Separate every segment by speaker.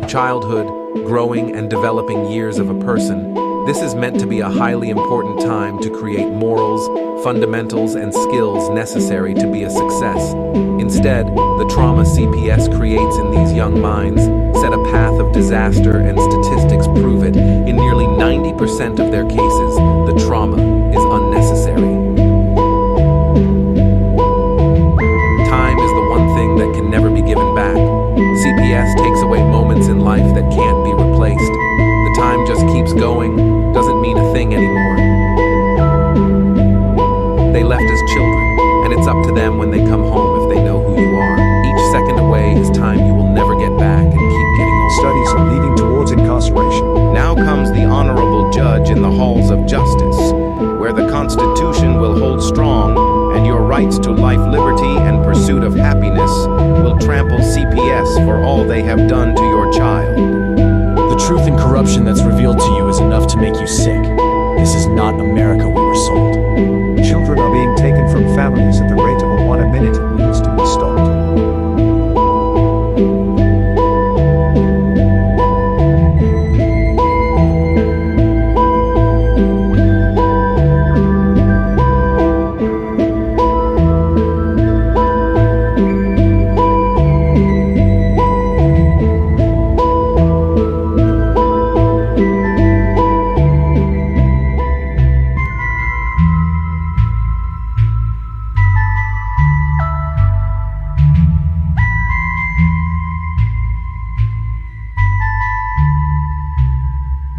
Speaker 1: Childhood, growing and developing years of a person, this is meant to be a highly important time to create morals, fundamentals, and skills necessary to be a success. Instead, the trauma CPS creates in these young minds set a path of disaster, and statistics prove it. In nearly 90% of their cases, the trauma is unnecessary. Time is the one thing that can never be given back. CPS takes away moments in life that can't be replaced. The time just keeps going, doesn't mean a thing anymore. They left as children, and it's up to them when they come home if they know who you are. Each second away is time you will never get back and keep getting older.
Speaker 2: Studies are leading towards incarceration.
Speaker 3: Now comes the honorable judge in the halls of justice, where the Constitution will hold strong, and your rights to life, liberty, and pursuit of happiness will trample CPS for all they have done to your child.
Speaker 4: The truth and corruption that's revealed to you is enough to make you sick. This is not America we were sold.
Speaker 2: Children are being taken from families at the rate of one a minute. It needs to be stopped.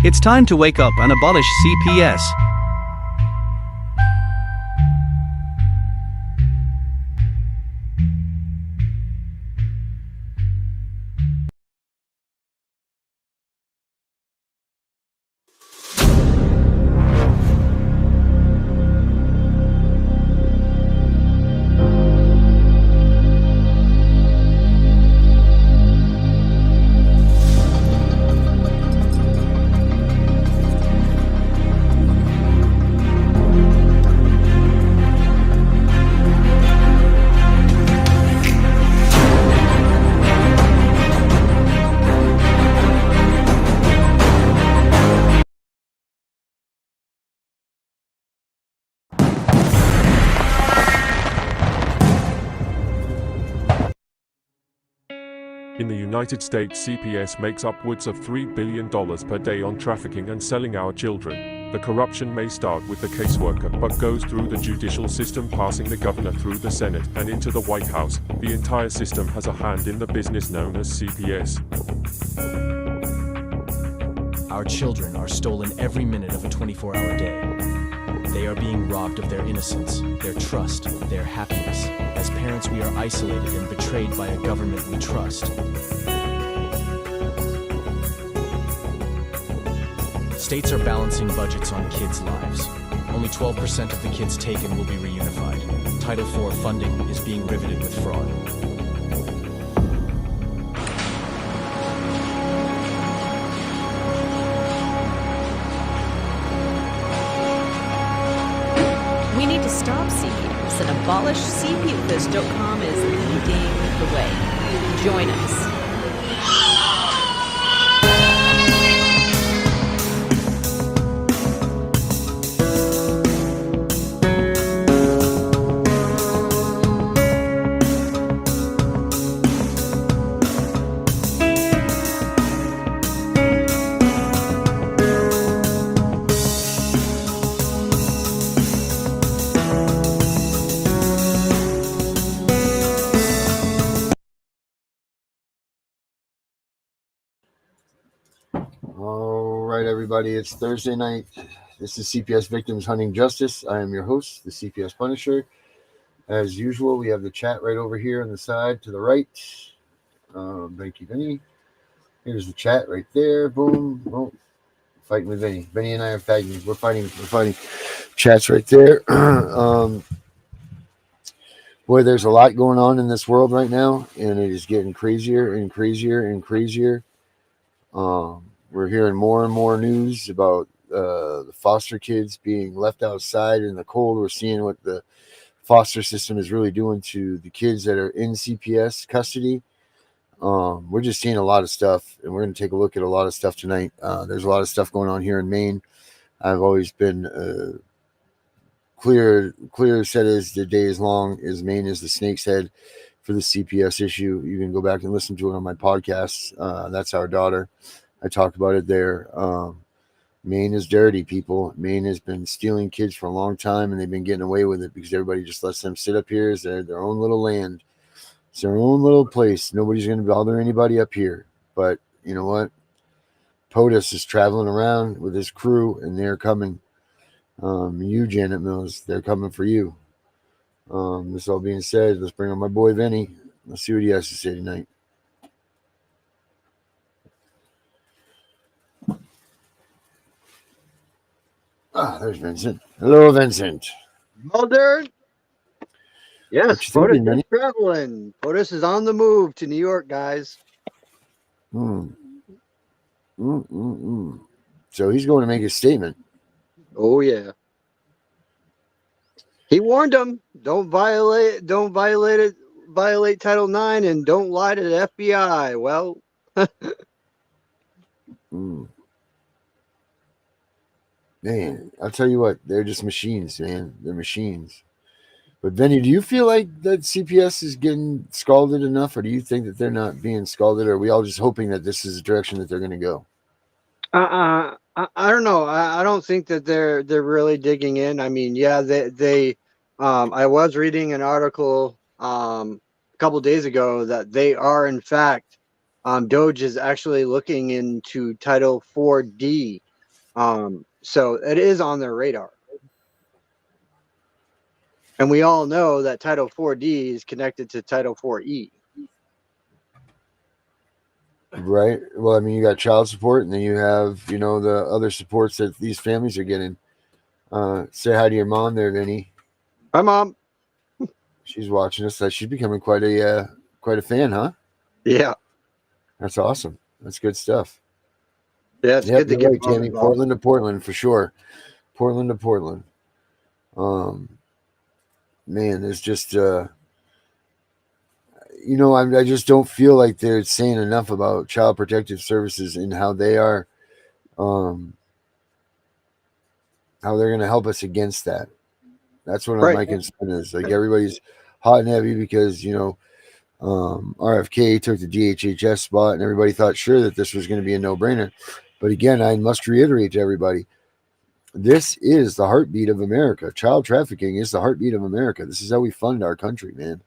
Speaker 5: It's time to wake up and abolish CPS.
Speaker 6: In the United States, CPS makes upwards of $3 billion per day on trafficking and selling our children. The corruption may start with the caseworker, but goes through the judicial system, passing the governor through the Senate and into the White House. The entire system has a hand in the business known as CPS.
Speaker 4: Our children are stolen every minute of a 24-hour day. They are being robbed of their innocence, their trust, their happiness. As parents, we are isolated and betrayed by a government we trust. States are balancing budgets on kids' lives. Only 12% of the kids taken will be reunified. Title IV funding is being riveted with fraud.
Speaker 7: We need to stop CPS and abolish CPS.com is leading the way. Join us.
Speaker 8: All right, everybody, it's Thursday night. This is CPS Victims Hunting Justice. I am your host, the CPS Punisher. As usual, we have the chat right over here on the side to the right. Thank you, Vinny. Here's the chat right there. Boom. Boom. Fighting with Vinny. Vinny and I are fighting. We're fighting. Chat's right there. Boy, there's a lot going on in this world right now, and it is getting crazier and crazier and crazier. We're hearing more and more news about the foster kids being left outside in the cold. We're seeing what the foster system is really doing to the kids that are in CPS custody. We're just seeing a lot of stuff, and we're going to take a look at a lot of stuff tonight. There's a lot of stuff going on here in Maine. I've always been clear said as the day is long, as Maine is the snake's head for the CPS issue. You can go back and listen to it on my podcast. That's Our Daughter. I talked about it there. Maine is dirty, people. Maine has been stealing kids for a long time, and they've been getting away with it because everybody just lets them sit up here as their own little land. It's their own little place. Nobody's going to bother anybody up here. But you know what? POTUS is traveling around with his crew, and they're coming. You, Janet Mills, they're coming for you. This all being said, let's bring on my boy Vinny. Let's see what he has to say tonight. There's Vincent. Hello, Vincent.
Speaker 9: Mulder. Yes,
Speaker 8: What you
Speaker 9: POTUS
Speaker 8: thinking, Vinny?
Speaker 9: is traveling. POTUS is on the move to New York, guys.
Speaker 8: So he's going to make a statement.
Speaker 9: Oh yeah. He warned them, don't violate Title IX, and don't lie to the FBI. Well,
Speaker 8: Man, I'll tell you what, they're just machines, man. They're machines. But Vinny, do you feel like that CPS is getting scalded enough, or do you think that they're not being scalded, or are we all just hoping that this is the direction that they're going to go?
Speaker 9: I don't know. I don't think that they're really digging in. I mean, yeah, they I was reading an article a couple days ago that they are in fact Doge is actually looking into Title 4D. So it is on their radar. And we all know that Title 4D is connected to Title 4E.
Speaker 8: Right. Well, I mean, you got child support, and then you have, the other supports that these families are getting. Say hi to your mom there, Vinny.
Speaker 9: Hi, Mom.
Speaker 8: She's watching us. She's becoming quite a fan, huh?
Speaker 9: Yeah.
Speaker 8: That's awesome. That's good stuff.
Speaker 9: Yeah, it's good to get
Speaker 8: right, Tammy. Portland to Portland for sure. Portland to Portland. Man, there's just I just don't feel like they're saying enough about Child Protective Services and how they are how they're going to help us against that. That's what my concern is. Like, everybody's hot and heavy because RFK took the DHHS spot, and everybody thought sure that this was going to be a no-brainer. But again, I must reiterate to everybody, this is the heartbeat of America. Child trafficking is the heartbeat of America. This is how we fund our country, man.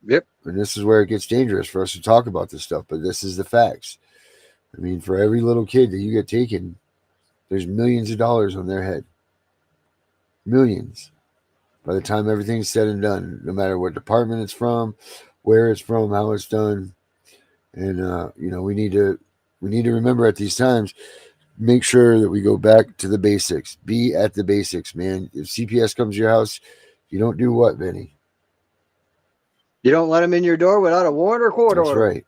Speaker 9: Yep.
Speaker 8: And this is where it gets dangerous for us to talk about this stuff, but this is the facts. I mean, for every little kid that you get taken, there's millions of dollars on their head. Millions. By the time everything's said and done, no matter what department it's from, where it's from, how it's done. And we need to remember at these times, make sure that we go back to the basics. Be at the basics, man. If CPS comes to your house, you don't do what, Vinny?
Speaker 9: You don't let them in your door without a warrant or court order.
Speaker 8: That's right.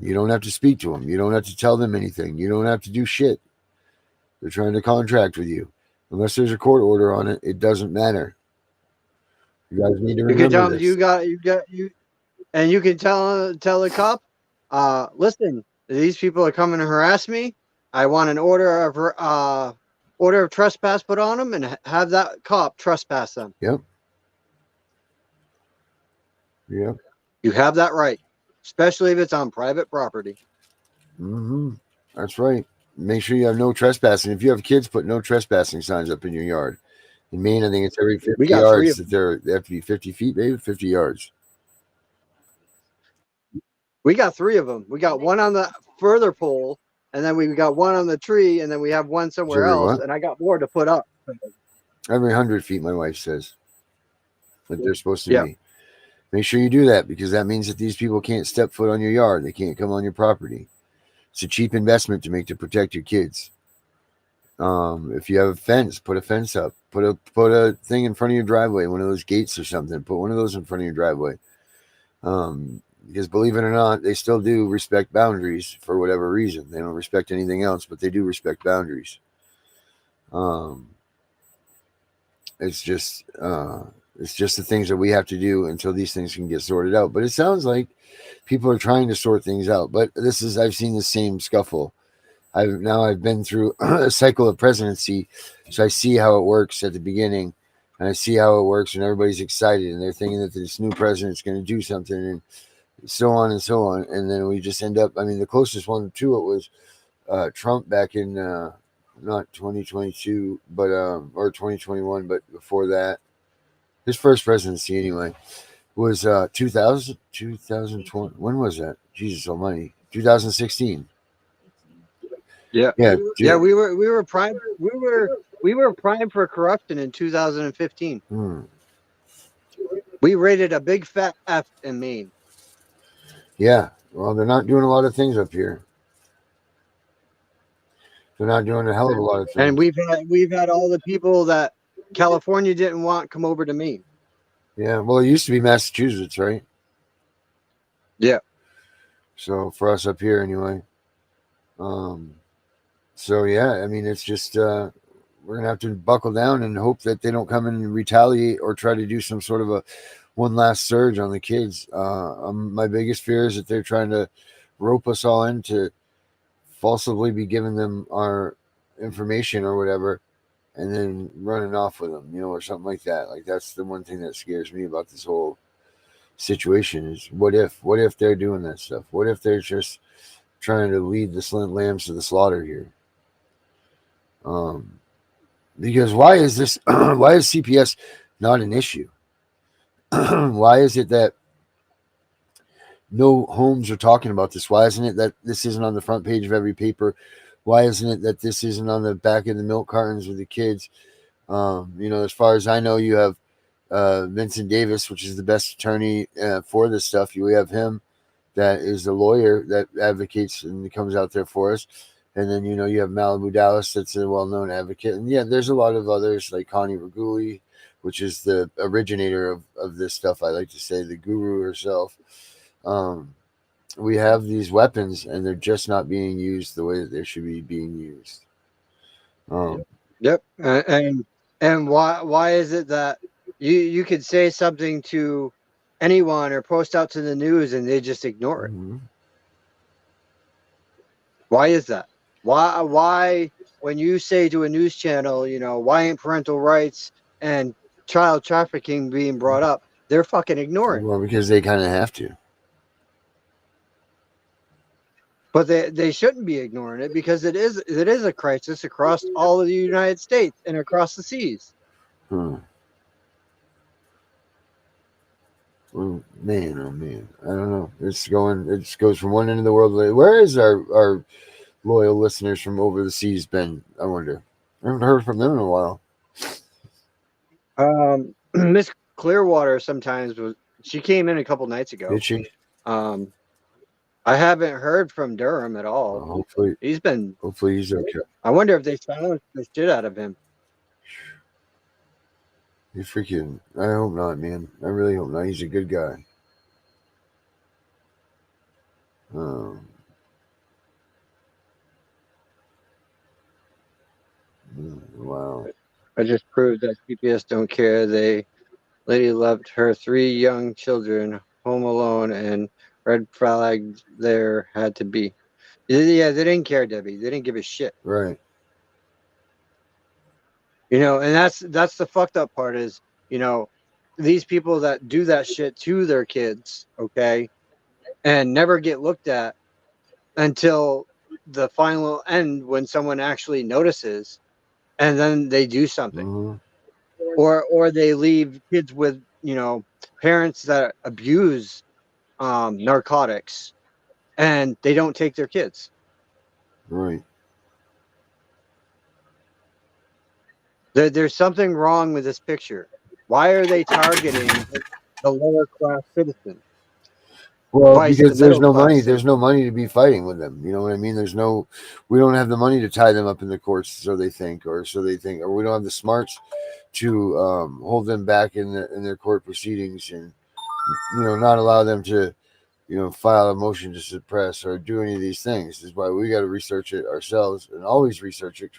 Speaker 8: You don't have to speak to them. You don't have to tell them anything. You don't have to do shit. They're trying to contract with you. Unless there's a court order on it, it doesn't matter. You guys need to remember
Speaker 9: You can tell
Speaker 8: this.
Speaker 9: you and you can tell the cop, listen, these people are coming to harass me. I want an order of trespass put on them, and have that cop trespass them.
Speaker 8: Yep.
Speaker 9: You have that right, especially if it's on private property.
Speaker 8: That's right. Make sure you have no trespassing. If you have kids, put no trespassing signs up in your yard. In Maine, I think it's every 50 yards that they have to be 50 feet, maybe 50 yards.
Speaker 9: We got 3 of them. We got one on the further pole, and then we got one on the tree, and then we have one somewhere else. And I got more to put up.
Speaker 8: Every 100 feet, my wife says that they're supposed to be. Make sure you do that, because that means that these people can't step foot on your yard. They can't come on your property. It's a cheap investment to make to protect your kids. If you have a fence, put a fence up. Put a thing in front of your driveway, one of those gates or something. Put one of those in front of your driveway. Because believe it or not, they still do respect boundaries for whatever reason. They don't respect anything else, but they do respect boundaries. It's just It's just the things that we have to do until these things can get sorted out. But it sounds like people are trying to sort things out. But I've seen the same scuffle. I've been through a cycle of presidency, so I see how it works at the beginning, and I see how it works, and everybody's excited, and they're thinking that this new president's going to do something, and so on and so on, and then we just end up. I mean, the closest one to it was Trump back in not 2022, but or 2021, but before that, his first presidency anyway was 2020. When was that? Jesus Almighty, 2016.
Speaker 9: Yeah.
Speaker 8: Yeah,
Speaker 9: Yeah, we were primed for corruption in 2015. We rated a big fat F in Maine.
Speaker 8: Yeah, well, they're not doing a lot of things up here. They're not doing a hell of a lot of things.
Speaker 9: And we've had all the people that California didn't want come over to Maine.
Speaker 8: Yeah, well, it used to be Massachusetts, right?
Speaker 9: Yeah.
Speaker 8: So for us up here, anyway. So yeah, I mean, it's just we're gonna have to buckle down and hope that they don't come in and retaliate or try to do some sort of a one last surge on the kids. My biggest fear is that they're trying to rope us all in to falsely be giving them our information or whatever, and then running off with them, or something like that. Like, that's the one thing that scares me about this whole situation is what if they're doing that stuff? What if they're just trying to lead the lambs to the slaughter here? Because why is this? Why is CPS not an issue? Why is it that no homes are talking about this? Why isn't it that this isn't on the front page of every paper? Why isn't it that this isn't on the back of the milk cartons with the kids? As far as I know, you have Vincent Davis, which is the best attorney for this stuff. You have him, that is the lawyer that advocates and comes out there for us. And then, you have Malibu Dallas, that's a well-known advocate. And yeah, there's a lot of others like Connie Reguli, which is the originator of this stuff. I like to say the guru herself. We have these weapons and they're just not being used the way that they should be being used.
Speaker 9: Yep. And why is it that you could say something to anyone or post out to the news and they just ignore it?
Speaker 8: Mm-hmm.
Speaker 9: Why is that? Why when you say to a news channel, why ain't parental rights and child trafficking being brought up, they're fucking ignoring.
Speaker 8: Well, because they kind of have to.
Speaker 9: But they shouldn't be ignoring it because it is a crisis across all of the United States and across the seas.
Speaker 8: Well, man, oh man, I don't know. It goes from one end of the world. Where is our loyal listeners from over the seas been? I wonder. I haven't heard from them in a while.
Speaker 9: Miss Clearwater sometimes she came in a couple nights ago.
Speaker 8: Did she?
Speaker 9: I haven't heard from Durham at all.
Speaker 8: Hopefully he's okay.
Speaker 9: I wonder if they silenced the shit out of him.
Speaker 8: You freaking! I hope not, man. I really hope not. He's a good guy. Wow.
Speaker 9: I just proved that CPS don't care. Lady left her 3 young children home alone, and red flag there had to be. Yeah, they didn't care, Debbie. They didn't give a shit.
Speaker 8: Right.
Speaker 9: And that's the fucked up part is, these people that do that shit to their kids, okay, and never get looked at until the final end when someone actually notices, and then they do something.
Speaker 8: Mm-hmm.
Speaker 9: Or they leave kids with, parents that abuse narcotics, and they don't take their kids.
Speaker 8: Right.
Speaker 9: There's something wrong with this picture. Why are they targeting the lower class citizen?
Speaker 8: Well, because there's no money. There's no money to be fighting with them. You know what I mean? We don't have the money to tie them up in the courts, so they think, or we don't have the smarts to hold them back in their court proceedings, and not allow them to, file a motion to suppress or do any of these things. This is why we got to research it ourselves and always research it.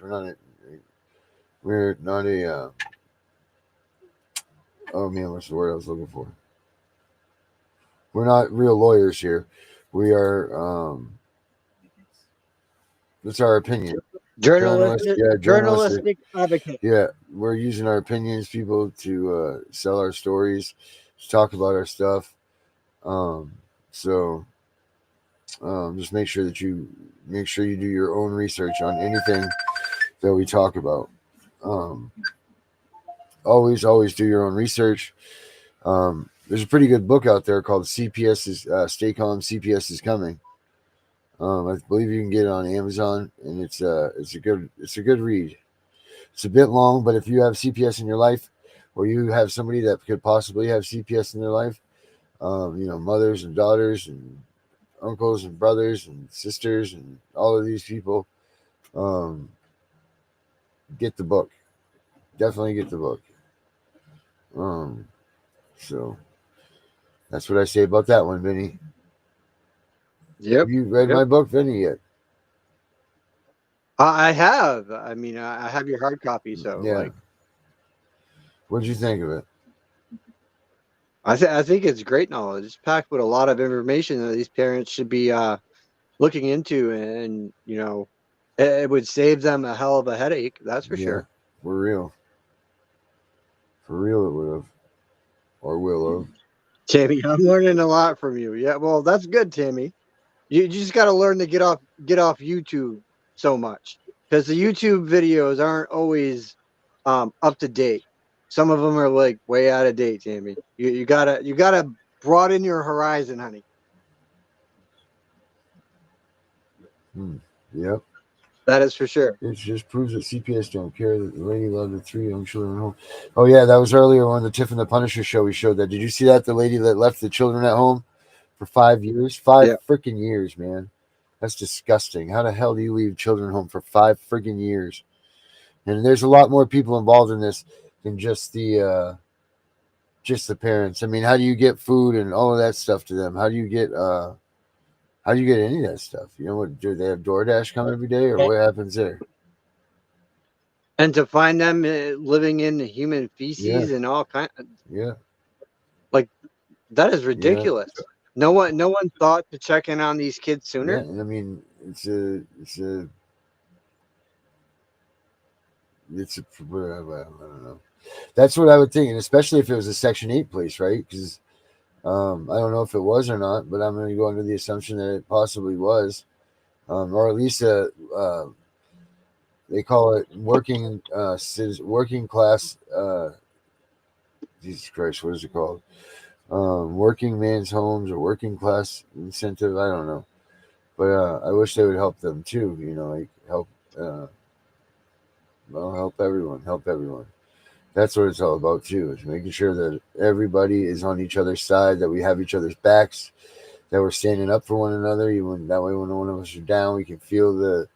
Speaker 8: We're not a Oh man, what's the word I was looking for? We're not real lawyers here. We are. It's our opinion. Journalists,
Speaker 9: Journalistic,
Speaker 8: yeah, journalistic.
Speaker 9: journalistic advocate.
Speaker 8: Yeah, we're using our opinions, people, to sell our stories, to talk about our stuff. So just make sure you do your own research on anything that we talk about. Um, always do your own research. There's a pretty good book out there called CPS is Stay Calm, CPS is Coming. I believe you can get it on Amazon, and it's a good read. It's a bit long, but if you have CPS in your life, or you have somebody that could possibly have CPS in their life, mothers and daughters and uncles and brothers and sisters and all of these people, um, get the book. Definitely get the book. So that's what I say about that one, Vinny.
Speaker 9: Yep.
Speaker 8: Have you read my book, Vinny, yet?
Speaker 9: I have. I mean, I have your hard copy, so
Speaker 8: Yeah.
Speaker 9: like,
Speaker 8: What'd you think of it?
Speaker 9: I think it's great knowledge. It's packed with a lot of information that these parents should be looking into, and it would save them a hell of a headache. That's for sure.
Speaker 8: For real. For real, it would have, or will have.
Speaker 9: Tammy, I'm learning a lot from you. Yeah, well, that's good, Tammy. You just got to learn to get off YouTube so much, because the YouTube videos aren't always up to date. Some of them are like way out of date, Tammy. You gotta broaden your horizon, honey.
Speaker 8: Yep.
Speaker 9: That is for sure.
Speaker 8: It just proves that CPS don't care that the lady loved the 3 young children at home. Oh yeah, that was earlier on the Tiff and the Punisher show. We showed that. Did you see that? The lady that left the children at home for 5 years, 5 freaking years, man. That's disgusting. How the hell do you leave children home for 5 freaking years? And there's a lot more people involved in this than just the parents. I mean, how do you get food and all of that stuff to them? How do you get any of that stuff? You know what? Do they have DoorDash come every day, or what happens there?
Speaker 9: And to find them living in human feces and all kind of, like, that is ridiculous. No one thought to check in on these kids sooner.
Speaker 8: Yeah, I mean, it's a I don't know. That's what I would think, and especially if it was a Section 8 place, right? Because I don't know if it was or not, but I'm going to go under the assumption that it possibly was, or at least they call it working class. Jesus Christ, what is it called? Working man's homes or working class incentive. I don't know, but I wish they would help them too. Like help. Help everyone. Help everyone. That's what it's all about too. Is making sure that everybody is on each other's side, that we have each other's backs, that we're standing up for one another. Even that way, when one of us are down, we can feel the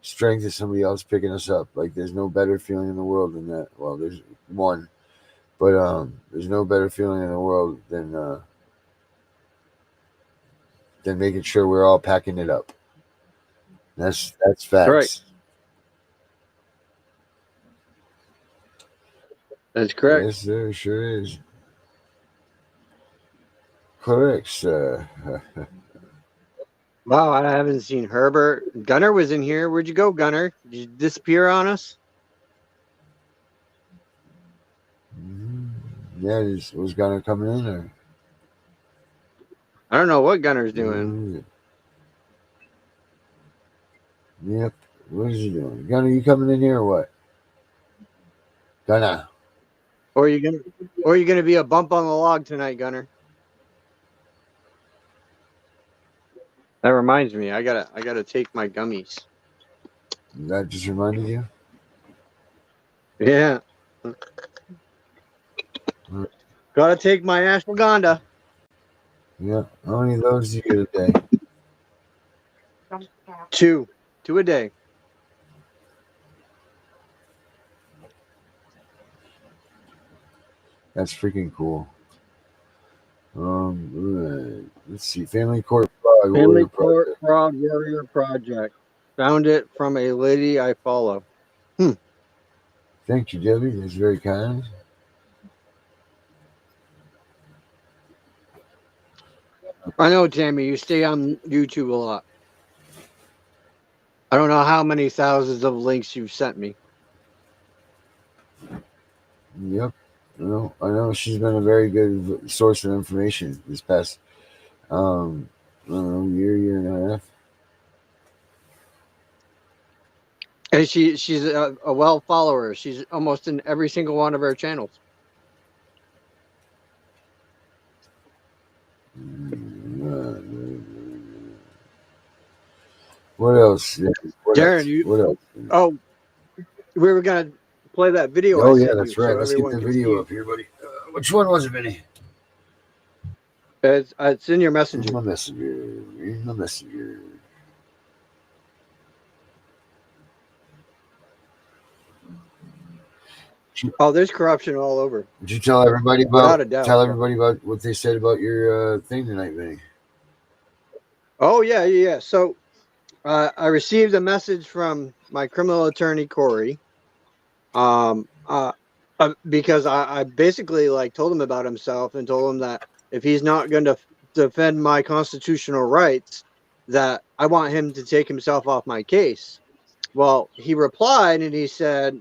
Speaker 8: strength of somebody else picking us up. Like there's no better feeling in the world than that. Well, there's one, but there's no better feeling in the world than making sure we're all packing it up. That's facts.
Speaker 9: Right. That's correct.
Speaker 8: Yes, there sure is. Correct, sir.
Speaker 9: Wow, I haven't seen Herbert. Gunner was in here. Where'd you go, Gunner? Did you disappear on us?
Speaker 8: Yeah, was Gunner coming in there?
Speaker 9: I don't know what Gunner's doing.
Speaker 8: Yep. What is he doing? Gunner, you coming in here or what? Gunner.
Speaker 9: Or are you gonna be a bump on the log tonight, Gunner? That reminds me, I gotta take my gummies.
Speaker 8: That just reminded you?
Speaker 9: Yeah. Gotta take my ashwagandha.
Speaker 8: Yeah. How many of those do you get a day?
Speaker 9: 2 a day.
Speaker 8: That's freaking cool. Let's see. Family Court Fraud.
Speaker 9: Family Court Fraud Warrior Project. Found it from a lady I follow.
Speaker 8: Thank you, Debbie. That's very kind.
Speaker 9: I know, Tammy, you stay on YouTube a lot. I don't know how many thousands of links you've sent me.
Speaker 8: Yep. I know she's been a very good source of information this past, I don't know, year and a half.
Speaker 9: And she's a well follower. She's almost in every single one of our channels.
Speaker 8: What else?
Speaker 9: Darren,
Speaker 8: What else?
Speaker 9: oh, we were gonna play that video I
Speaker 8: Oh yeah,
Speaker 9: sent you
Speaker 8: that's right.
Speaker 9: so
Speaker 8: Let's get
Speaker 9: everyone
Speaker 8: the
Speaker 9: can see
Speaker 8: video
Speaker 9: it.
Speaker 8: up here, buddy. Which one was it, Vinny?
Speaker 9: It's in your
Speaker 8: Here's
Speaker 9: messenger.
Speaker 8: my messenger. Here's my messenger.
Speaker 9: Oh, there's corruption all over.
Speaker 8: Did you tell everybody
Speaker 9: Without a doubt.
Speaker 8: tell everybody about what they said about your thing tonight, Vinny?
Speaker 9: Oh yeah. So I received a message from my criminal attorney Corey, because I basically like told him about himself and told him that if he's not going to defend my constitutional rights, that I want him to take himself off my case. Well, he replied and he said,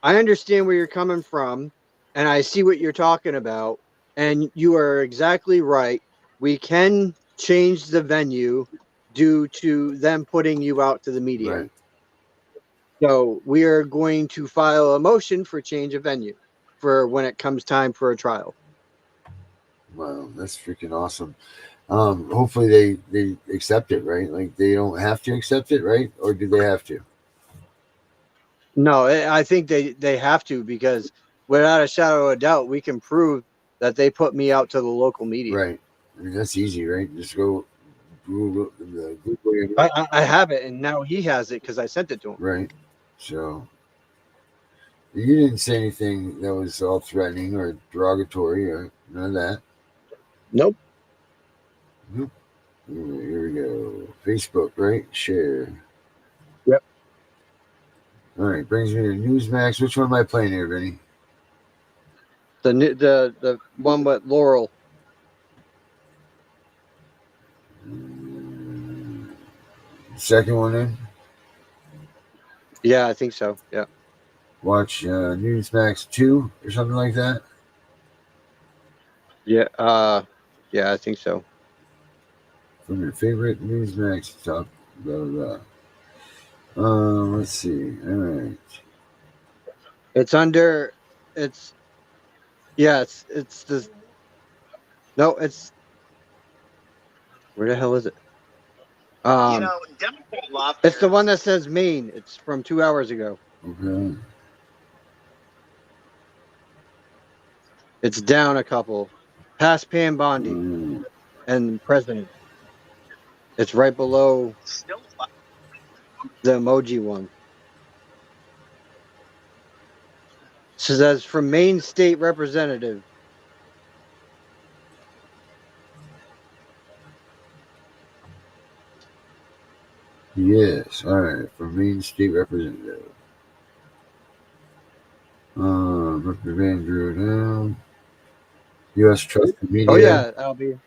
Speaker 9: I understand where you're coming from and I see what you're talking about. And you are exactly right. We can change the venue due to them putting you out to the media.
Speaker 8: Right.
Speaker 9: So we are going to file a motion for change of venue for when it comes time for a trial.
Speaker 8: Wow, that's freaking awesome. Hopefully they accept it, right? Like they don't have to accept it, right? Or do they have to?
Speaker 9: No, I think they have to, because without a shadow of a doubt, we can prove that they put me out to the local media.
Speaker 8: Right. I mean, that's easy, right? Just go Google your name.
Speaker 9: I have it, and now he has it because I sent it to him.
Speaker 8: Right. So you didn't say anything that was all threatening or derogatory or none of that.
Speaker 9: Nope.
Speaker 8: Nope. Here we go. Facebook, right? Share.
Speaker 9: Yep.
Speaker 8: All right. Brings me to Newsmax. Which one am I playing here, Vinny?
Speaker 9: The one with Laurel.
Speaker 8: Second one in.
Speaker 9: Yeah, I think so. Yeah.
Speaker 8: Watch Newsmax 2 or something like that.
Speaker 9: Yeah. Yeah, I think so.
Speaker 8: From your favorite Newsmax top. Blah, blah, blah. Let's see. All right.
Speaker 9: It's under. It's. Yeah. It's the. No, it's. Where the hell is it? It's the one that says Maine. It's from 2 hours ago.
Speaker 8: Okay.
Speaker 9: It's down a couple. Past Pam Bondi and President. It's right below the emoji one. So that's from Maine State Representative.
Speaker 8: Yes. All right. For Maine State Representative. Dr. Van Drew down. U.S. Trusted Media.
Speaker 9: Oh yeah, Albie.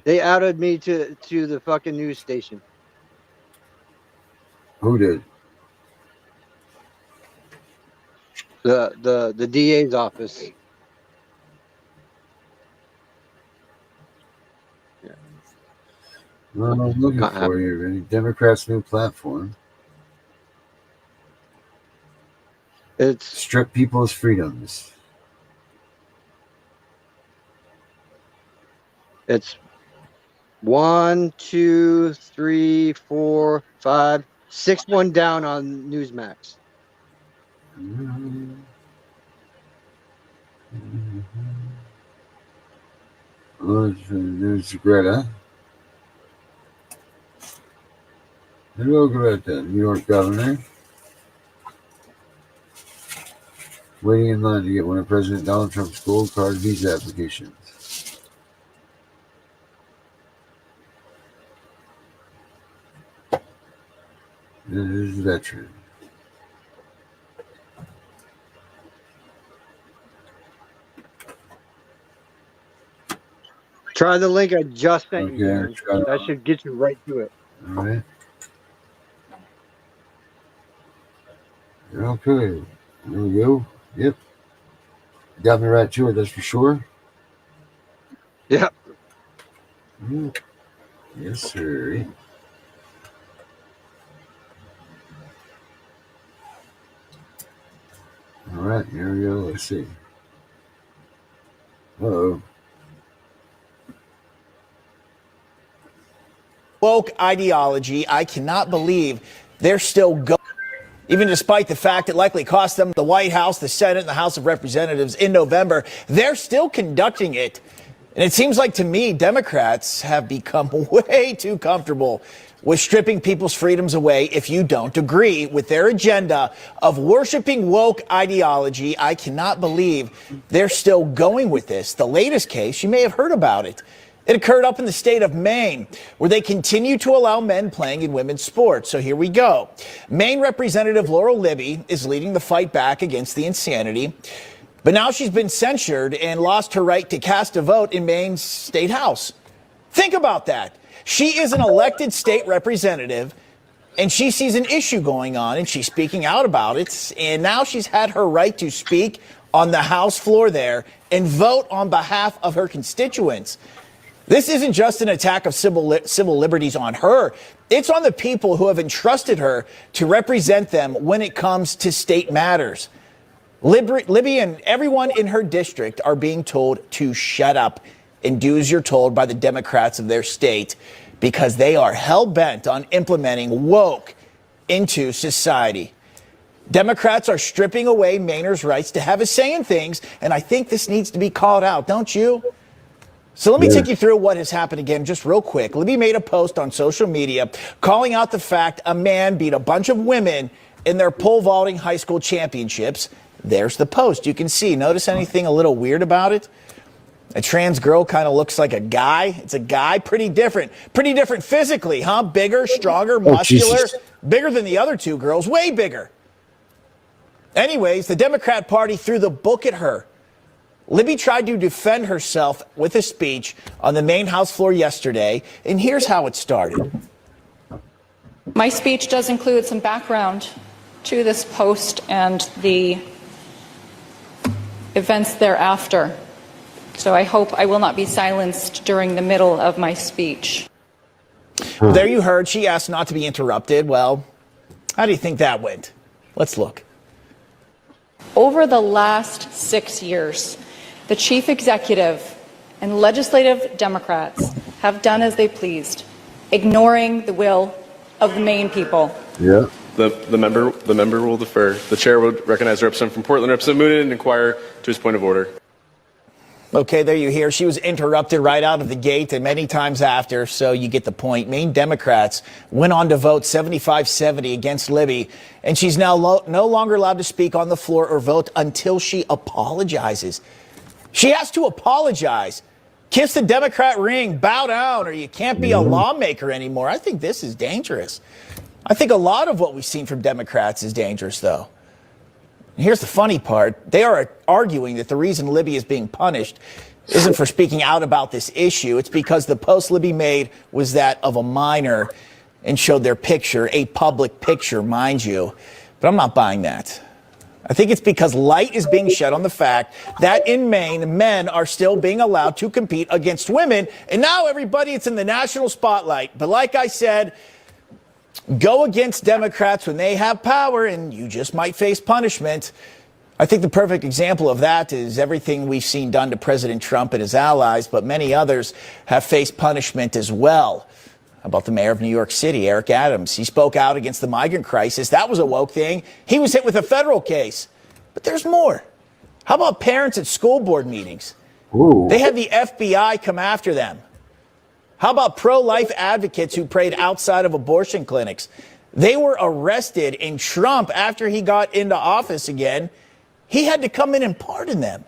Speaker 9: They outed me to the fucking news station.
Speaker 8: Who did?
Speaker 9: The DA's office. Yeah.
Speaker 8: Well, I'm looking
Speaker 9: Not
Speaker 8: for you, Vinny. Democrats' new platform.
Speaker 9: It's
Speaker 8: strip people's freedoms.
Speaker 9: It's 1, 2, 3, 4, 5, 6 one down on Newsmax.
Speaker 8: There's Greta. Hello, Greta, New York governor. Waiting in line to get one of President Donald Trump's gold card visa applications. This is a veteran.
Speaker 9: Try the link I just sent you,
Speaker 8: Okay,
Speaker 9: Dan.
Speaker 8: try
Speaker 9: That should get you right to it.
Speaker 8: All right. Okay. There we go. Yep. Got me right to it, that's for sure.
Speaker 9: Yep.
Speaker 8: Yep. Yes, sir. All right, here we go. Let's see. Uh-oh.
Speaker 10: Woke ideology, I cannot believe they're still going, even despite the fact it likely cost them the White House, the Senate, and the House of Representatives in November. They're still conducting it. And it seems like to me, Democrats have become way too comfortable with stripping people's freedoms away if you don't agree with their agenda of worshiping woke ideology. I cannot believe they're still going with this. The latest case, you may have heard about it. It occurred up in the state of Maine, where they continue to allow men playing in women's sports. So here we go. Maine Representative Laurel Libby is leading the fight back against the insanity. But now she's been censured and lost her right to cast a vote in Maine's state house. Think about that. She is an elected state representative, and she sees an issue going on, and she's speaking out about it. And now she's had her right to speak on the House floor there and vote on behalf of her constituents. This isn't just an attack of civil liberties on her. It's on the people who have entrusted her to represent them when it comes to state matters. Libby and everyone in her district are being told to shut up and do as you're told by the Democrats of their state, because they are hell-bent on implementing woke into society. Democrats are stripping away Mainers' rights to have a say in things, and I think this needs to be called out, don't you? So let me take you through what has happened again just real quick. Libby made a post on social media calling out the fact a man beat a bunch of women in their pole vaulting high school championships. There's the post. You can see. Notice anything a little weird about it? A trans girl kind of looks like a guy. It's a guy. Pretty different. Pretty different physically, huh? Bigger, stronger, muscular. Bigger than the other two girls. Way bigger. Anyways, the Democrat Party threw the book at her. Libby tried to defend herself with a speech on the Maine House floor yesterday, and here's how it started.
Speaker 11: My speech does include some background to this post and the events thereafter. So I hope I will not be silenced during the middle of my speech.
Speaker 10: There you heard. She asked not to be interrupted. Well, how do you think that went? Let's look.
Speaker 11: Over the last 6 years, the chief executive and legislative Democrats have done as they pleased, ignoring the will of the Maine people.
Speaker 8: Yeah.
Speaker 12: The member will defer. The chair will recognize the representative from Portland, Representative Moonen, and inquire to his point of order.
Speaker 10: Okay, there you hear. She was interrupted right out of the gate and many times after, so you get the point. Maine Democrats went on to vote 75-70 against Libby, and she's now no longer allowed to speak on the floor or vote until she apologizes. She has to apologize. Kiss the Democrat ring, bow down, or you can't be a lawmaker anymore. I think this is dangerous. I think a lot of what we've seen from Democrats is dangerous, though. And here's the funny part. They are arguing that the reason Libby is being punished isn't for speaking out about this issue. It's because the post Libby made was that of a minor and showed their picture, a public picture, mind you. But I'm not buying that. I think it's because light is being shed on the fact that in Maine, men are still being allowed to compete against women. And now everybody, it's in the national spotlight. But like I said, go against Democrats when they have power and you just might face punishment. I think the perfect example of that is everything we've seen done to President Trump and his allies, but many others have faced punishment as well. How about the mayor of New York City, Eric Adams? He spoke out against the migrant crisis. That was a woke thing. He was hit with a federal case. But there's more. How about parents at school board meetings?
Speaker 8: Ooh.
Speaker 10: They had the FBI come after them. How about pro-life advocates who prayed outside of abortion clinics? They were arrested, and Trump, after he got into office again, he had to come in and pardon them.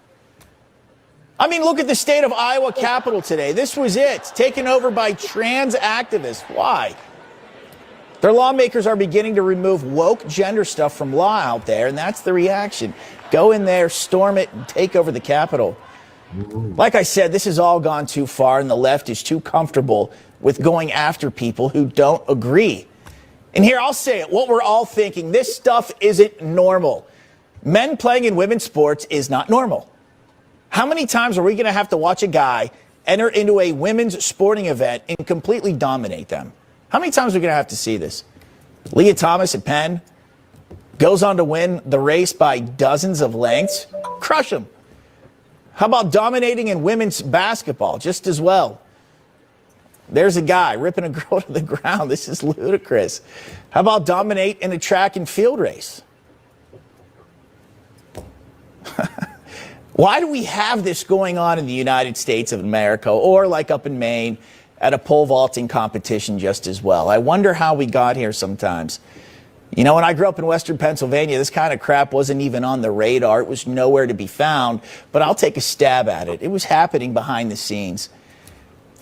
Speaker 10: I mean, look at the state of Iowa Capitol today. This was it, taken over by trans activists. Why? Their lawmakers are beginning to remove woke gender stuff from law out there, and that's the reaction. Go in there, storm it, and take over the Capitol. Like I said, this has all gone too far, and the left is too comfortable with going after people who don't agree. And here, I'll say it, what we're all thinking, this stuff isn't normal. Men playing in women's sports is not normal. How many times are we going to have to watch a guy enter into a women's sporting event and completely dominate them? How many times are we going to have to see this? Leah Thomas at Penn goes on to win the race by dozens of lengths. Crush him. How about dominating in women's basketball just as well? There's a guy ripping a girl to the ground. This is ludicrous. How about dominate in a track and field race? Why do we have this going on in the United States of America, or like up in Maine at a pole vaulting competition just as well? I wonder how we got here sometimes. You know, when I grew up in Western Pennsylvania, this kind of crap wasn't even on the radar. It was nowhere to be found, but I'll take a stab at it. It was happening behind the scenes.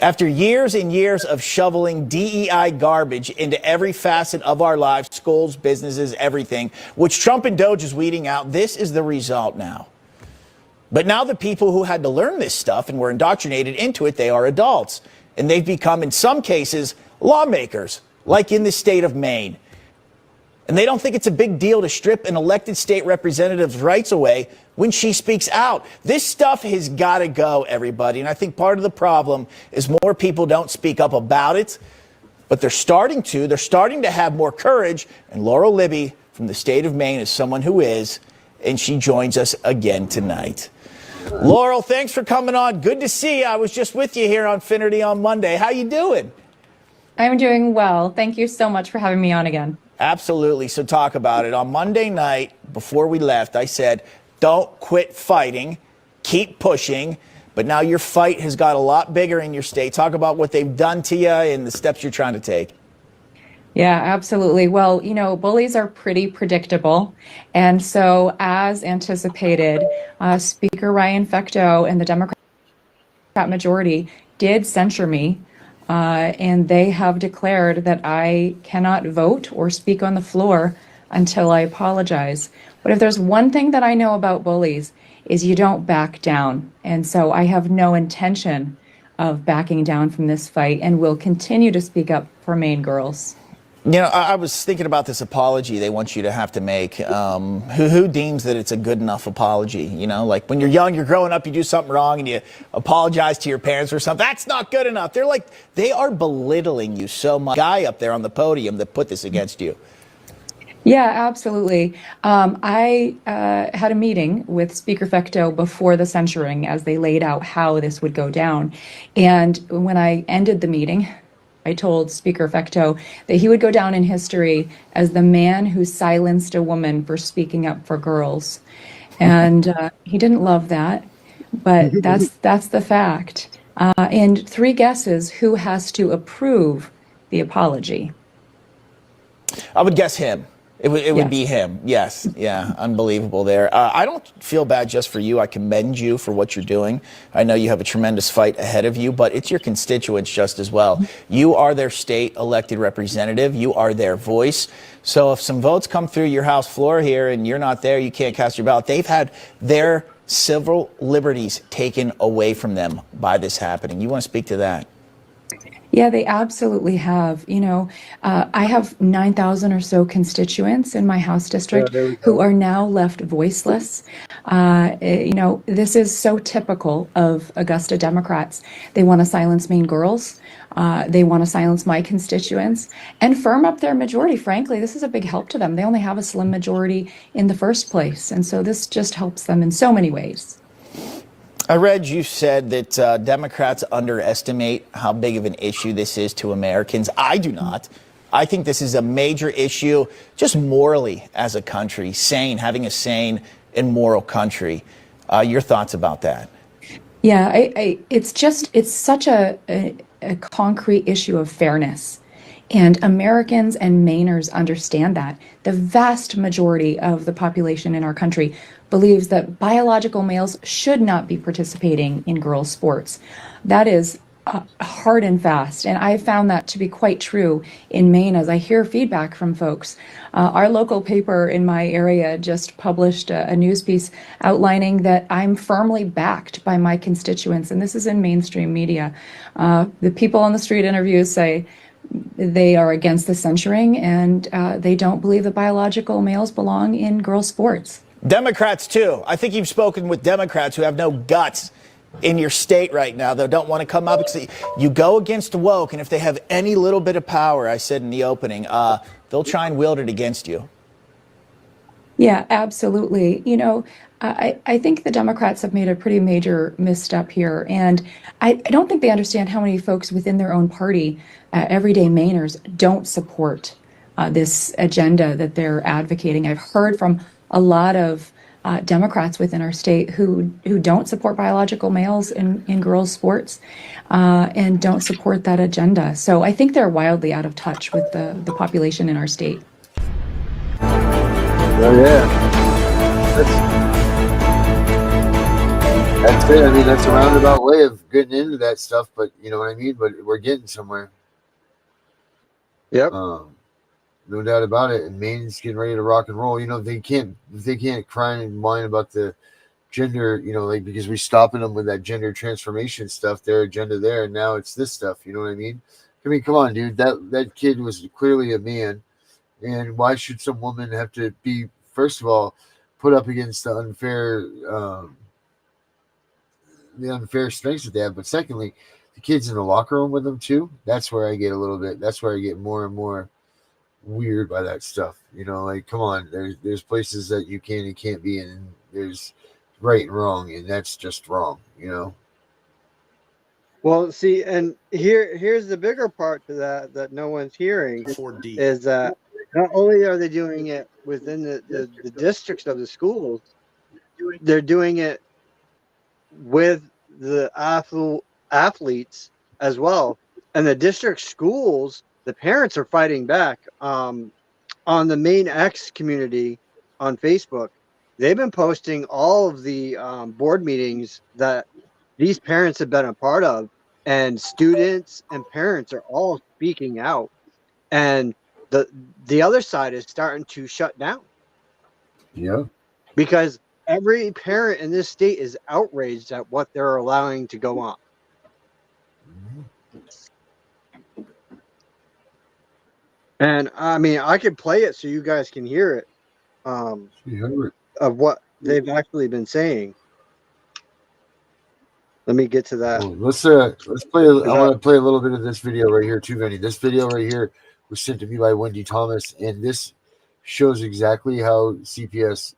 Speaker 10: After years and years of shoveling DEI garbage into every facet of our lives, schools, businesses, everything, which Trump and Doge is weeding out, this is the result now. But now the people who had to learn this stuff and were indoctrinated into it, they are adults. And they've become, in some cases, lawmakers, like in the state of Maine. And they don't think it's a big deal to strip an elected state representative's rights away when she speaks out. This stuff has got to go, everybody. And I think part of the problem is more people don't speak up about it, but they're starting to. They're starting to have more courage. And Laurel Libby from the state of Maine is someone who is, and she joins us again tonight. Laurel, thanks for coming on. Good to see you. I was just with you here on Finnerty on Monday. How you doing?
Speaker 13: I'm doing well. Thank you so much for having me on again.
Speaker 10: Absolutely. So talk about it. On Monday night, before we left, I said, don't quit fighting, keep pushing. But now your fight has got a lot bigger in your state. Talk about what they've done to you and the steps you're trying to take.
Speaker 13: Yeah, absolutely. Well, you know, bullies are pretty predictable. And so as anticipated, Speaker Ryan Fecteau and the Democrat majority did censure me. And they have declared that I cannot vote or speak on the floor until I apologize. But if there's one thing that I know about bullies is you don't back down. And so I have no intention of backing down from this fight and will continue to speak up for Maine girls.
Speaker 10: You know, I was thinking about this apology they want you to have to make. Who deems that it's a good enough apology? You know, like when you're young, you're growing up, you do something wrong and you apologize to your parents or something. That's not good enough. They're like, they are belittling you so much. Guy up there on the podium that put this against you.
Speaker 13: Yeah, absolutely. I had a meeting with Speaker Fecteau before the censuring as they laid out how this would go down. And when I ended the meeting, I told Speaker Fecteau that he would go down in history as the man who silenced a woman for speaking up for girls. And he didn't love that, but that's the fact. And three guesses who has to approve the apology.
Speaker 10: I would guess him. It would be him. Yes. Yeah. Unbelievable there. I don't feel bad just for you. I commend you for what you're doing. I know you have a tremendous fight ahead of you, but it's your constituents just as well. You are their state elected representative. You are their voice. So if some votes come through your House floor here and you're not there, you can't cast your ballot. They've had their civil liberties taken away from them by this happening. You want to speak to that?
Speaker 13: Yeah, they absolutely have. You know, I have 9,000 or so constituents in my House district who are now left voiceless. You know, this is so typical of Augusta Democrats. They want to silence Maine girls. They want to silence my constituents and firm up their majority. Frankly, this is a big help to them. They only have a slim majority in the first place. And so this just helps them in so many ways.
Speaker 10: I read you said that Democrats underestimate how big of an issue this is to Americans. I do not. I think this is a major issue just morally as a country, having a sane and moral country. Your thoughts about that?
Speaker 13: Yeah, it's such a concrete issue of fairness. And Americans and Mainers understand that. The vast majority of the population in our country believes that biological males should not be participating in girls' sports. That is hard and fast. And I found that to be quite true in Maine as I hear feedback from folks. Our local paper in my area just published a news piece outlining that I'm firmly backed by my constituents, and this is in mainstream media. The people on the street interviews say they are against the censuring, and they don't believe that biological males belong in girls' sports.
Speaker 10: Democrats, too. I think you've spoken with Democrats who have no guts in your state right now that don't want to come up. Because you go against woke, and if they have any little bit of power, I said in the opening, they'll try and wield it against you.
Speaker 13: Yeah, absolutely. You know, I think the Democrats have made a pretty major misstep here. And I don't think they understand how many folks within their own party, everyday Mainers, don't support this agenda that they're advocating. I've heard from a lot of Democrats within our state who don't support biological males in girls' sports and don't support that agenda. So I think they're wildly out of touch with the population in our state.
Speaker 8: Oh yeah, that's it. I mean, that's a roundabout way of getting into that stuff, but you know what I mean. But we're getting somewhere.
Speaker 9: Yep.
Speaker 8: No doubt about it. And Maine's getting ready to rock and roll. You know, they can't cry and whine about the gender, you know, like because we're stopping them with that gender transformation stuff, their agenda there, and now it's this stuff. You know what I mean? I mean, come on, dude. That kid was clearly a man. And why should some woman have to be, first of all, put up against the unfair strengths that they have? But secondly, the kids in the locker room with them too. That's where I get more and more weird by that stuff. You know, like, come on, there's places that you can and can't be in. And there's right and wrong, and that's just wrong. You know.
Speaker 9: Well, see, and here's the bigger part to that no one's hearing is that not only are they doing it within the districts of the schools, they're doing it with the athletes as well. And the district schools, the parents are fighting back. On the Maine X community on Facebook, they've been posting all of the board meetings that these parents have been a part of, and students and parents are all speaking out. And the other side is starting to shut down.
Speaker 8: Yeah.
Speaker 9: Because every parent in this state is outraged at what they're allowing to go on. And I mean, I could play it so you guys can hear it of what they've actually been saying. Let me get to that.
Speaker 8: Cool. Let's play. I want to play a little bit of this video right here too, Vinny. This video right here was sent to me by Wendy Thomas, and this shows exactly how CPS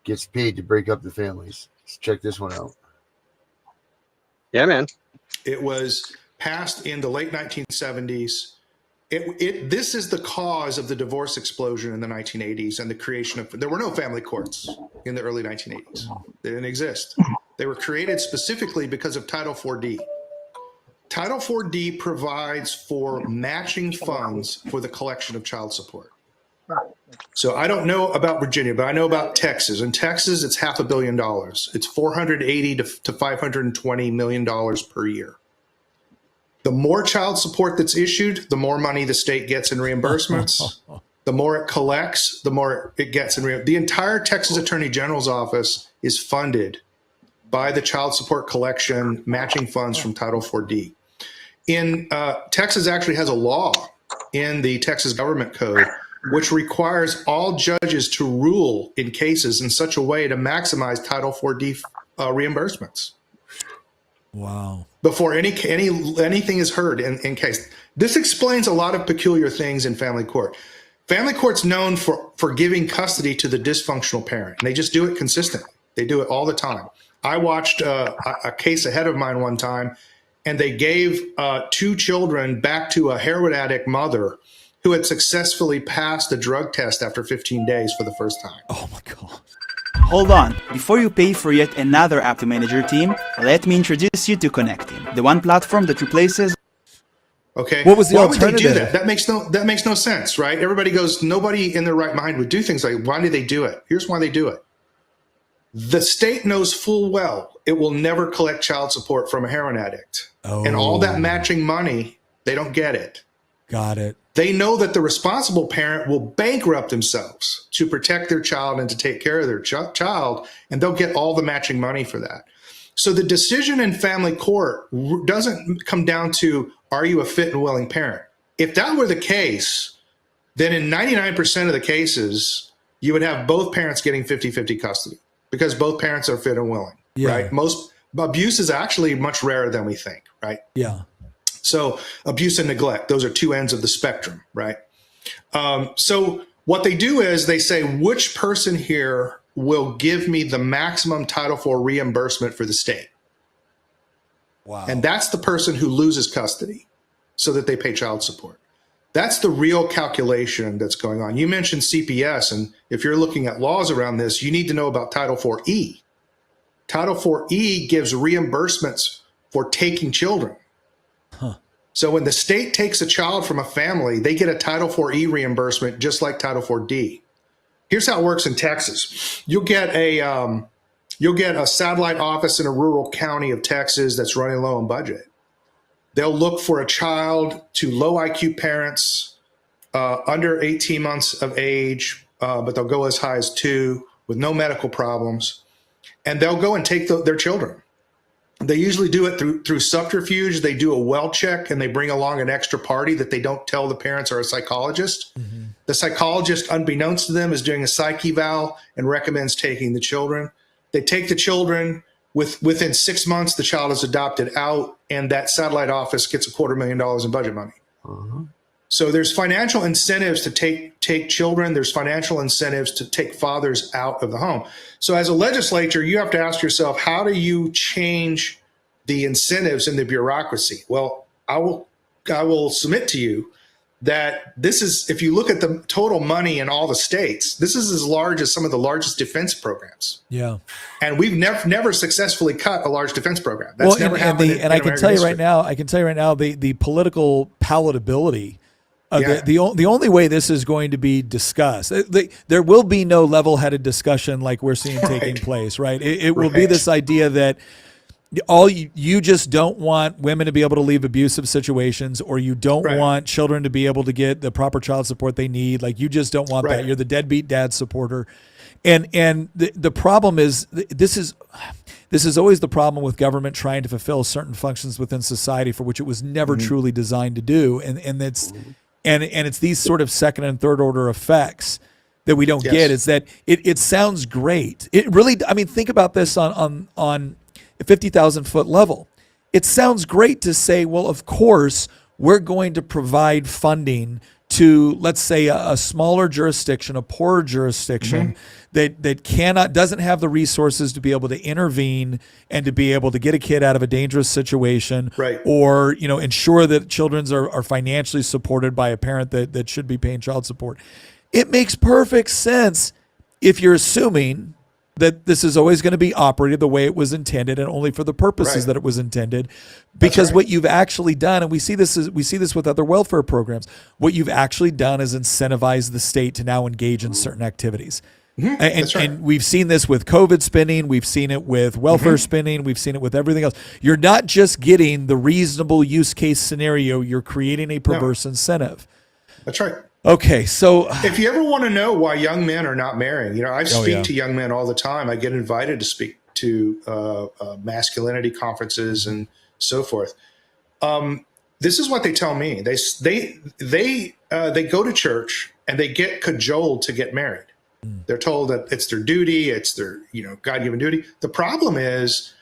Speaker 8: gets paid to break up the families. Let's check this one out.
Speaker 9: Yeah, man.
Speaker 14: It was passed in the late 1970s. This is the cause of the divorce explosion in the 1980s and the creation of. There were no family courts in the early 1980s. They didn't exist. They were created specifically because of Title 4D. Title 4D provides for matching funds for the collection of child support. So I don't know about Virginia, but I know about Texas. In Texas, it's $500 million. It's $480 to $520 million per year. The more child support that's issued, the more money the state gets in reimbursements. The more it collects, the more it gets in reimbursements. The entire Texas Attorney General's office is funded by the child support collection matching funds from Title 4D. Texas actually has a law in the Texas Government Code which requires all judges to rule in cases in such a way to maximize Title 4D reimbursements.
Speaker 15: Wow.
Speaker 14: Before anything is heard in case. This explains a lot of peculiar things in family court. Family court's known for giving custody to the dysfunctional parent, and they just do it consistently. They do it all the time. I watched a case ahead of mine one time, and they gave 2 children back to a heroin addict mother who had successfully passed the drug test after 15 days for the first time.
Speaker 15: Oh my God. Hold on. Before you pay for yet another app to manage your team, let me introduce you to Connecting, the one platform that replaces.
Speaker 14: Okay.
Speaker 15: What was the
Speaker 14: Why
Speaker 15: alternative?
Speaker 14: would they do that? That makes no sense, right? Everybody goes, nobody in their right mind would do things like, why do they do it? Here's why they do it. The state knows full well it will never collect child support from a heroin addict. And all that matching money, they don't get it.
Speaker 16: Got it.
Speaker 14: They know that the responsible parent will bankrupt themselves to protect their child and to take care of their child, and they'll get all the matching money for that. So the decision in family court doesn't come down to, are you a fit and willing parent? If that were the case, then in 99% of the cases, you would have both parents getting 50-50 custody because both parents are fit and willing, right? Most abuse is actually much rarer than we think, right?
Speaker 16: Yeah.
Speaker 14: So abuse and neglect, those are two ends of the spectrum, right? So what they do is they say, which person here will give me the maximum Title IV reimbursement for the state?
Speaker 16: Wow.
Speaker 14: And that's the person who loses custody so that they pay child support. That's the real calculation that's going on. You mentioned CPS, and if you're looking at laws around this, you need to know about Title IV-E. Title IV-E gives reimbursements for taking children. So when the state takes a child from a family, they get a Title IV-E reimbursement just like Title IV-D. Here's how it works in Texas. You'll get a satellite office in a rural county of Texas that's running low on budget. They'll look for a child to low IQ parents under 18 months of age, but they'll go as high as 2 with no medical problems. And they'll go and take their children. They usually do it through subterfuge. They do a well check and they bring along an extra party that they don't tell the parents or a psychologist. Mm-hmm. The psychologist, unbeknownst to them, is doing a psych eval and recommends taking the children. They take the children. Within 6 months, the child is adopted out, and that satellite office gets $250,000 in budget money. Uh-huh. So there's financial incentives to take children. There's financial incentives to take fathers out of the home. So as a legislature, you have to ask yourself, how do you change the incentives in the bureaucracy? Well, I will submit to you that this is, if you look at the total money in all the states, this is as large as some of the largest defense programs.
Speaker 16: Yeah.
Speaker 14: And we've never successfully cut a large defense program. That's never happened in
Speaker 16: I can
Speaker 14: American
Speaker 16: tell you
Speaker 14: history.
Speaker 16: right now, the political palatability the only way this is going to be discussed, there will be no level-headed discussion like we're seeing taking place, right? It will be this idea that you just don't want women to be able to leave abusive situations, or you don't want children to be able to get the proper child support they need. Like, you just don't want that. You're the deadbeat dad supporter. And the problem is, this is always the problem with government trying to fulfill certain functions within society for which it was never truly designed to do. And it's these sort of second and third order effects that we don't get. Is that it sounds great. It really, I mean, think about this on a 50,000 foot level. It sounds great to say, well, of course, we're going to provide funding to, let's say, a smaller jurisdiction, a poorer jurisdiction that doesn't have the resources to be able to intervene and to be able to get a kid out of a dangerous situation, or ensure that children are financially supported by a parent that should be paying child support. It makes perfect sense if you're assuming that this is always going to be operated the way it was intended and only for the purposes that it was intended. Because what you've actually done, and we see this with other welfare programs, what you've actually done is incentivize the state to now engage in certain activities. And we've seen this with COVID spending, we've seen it with welfare spending, we've seen it with everything else. You're not just getting the reasonable use case scenario, you're creating a perverse incentive.
Speaker 14: That's right.
Speaker 16: Okay, so
Speaker 14: if you ever want to know why young men are not marrying, I speak to young men all the time. I get invited to speak to masculinity conferences and so forth. This is what they tell me. They go to church and they get cajoled to get married. They're told that it's their duty, it's their God-given duty. The problem is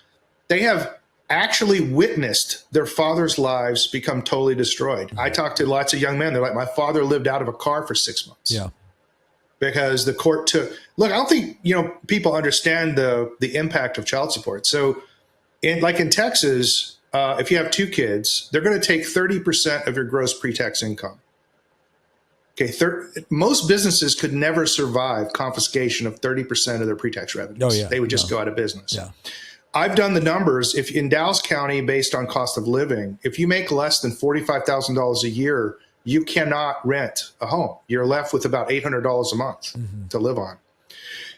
Speaker 14: they have actually witnessed their father's lives become totally destroyed. I talk to lots of young men. They're like, my father lived out of a car for 6 months. Yeah. Because the court look, I don't think, people understand the impact of child support. So in Texas, if you have 2 kids, they're going to take 30% of your gross pre-tax income. Okay. Most businesses could never survive confiscation of 30% of their pre-tax revenues. They would just go out of business. Yeah. I've done the numbers. If in Dallas County, based on cost of living, if you make less than $45,000 a year, you cannot rent a home. You're left with about $800 a month to live on.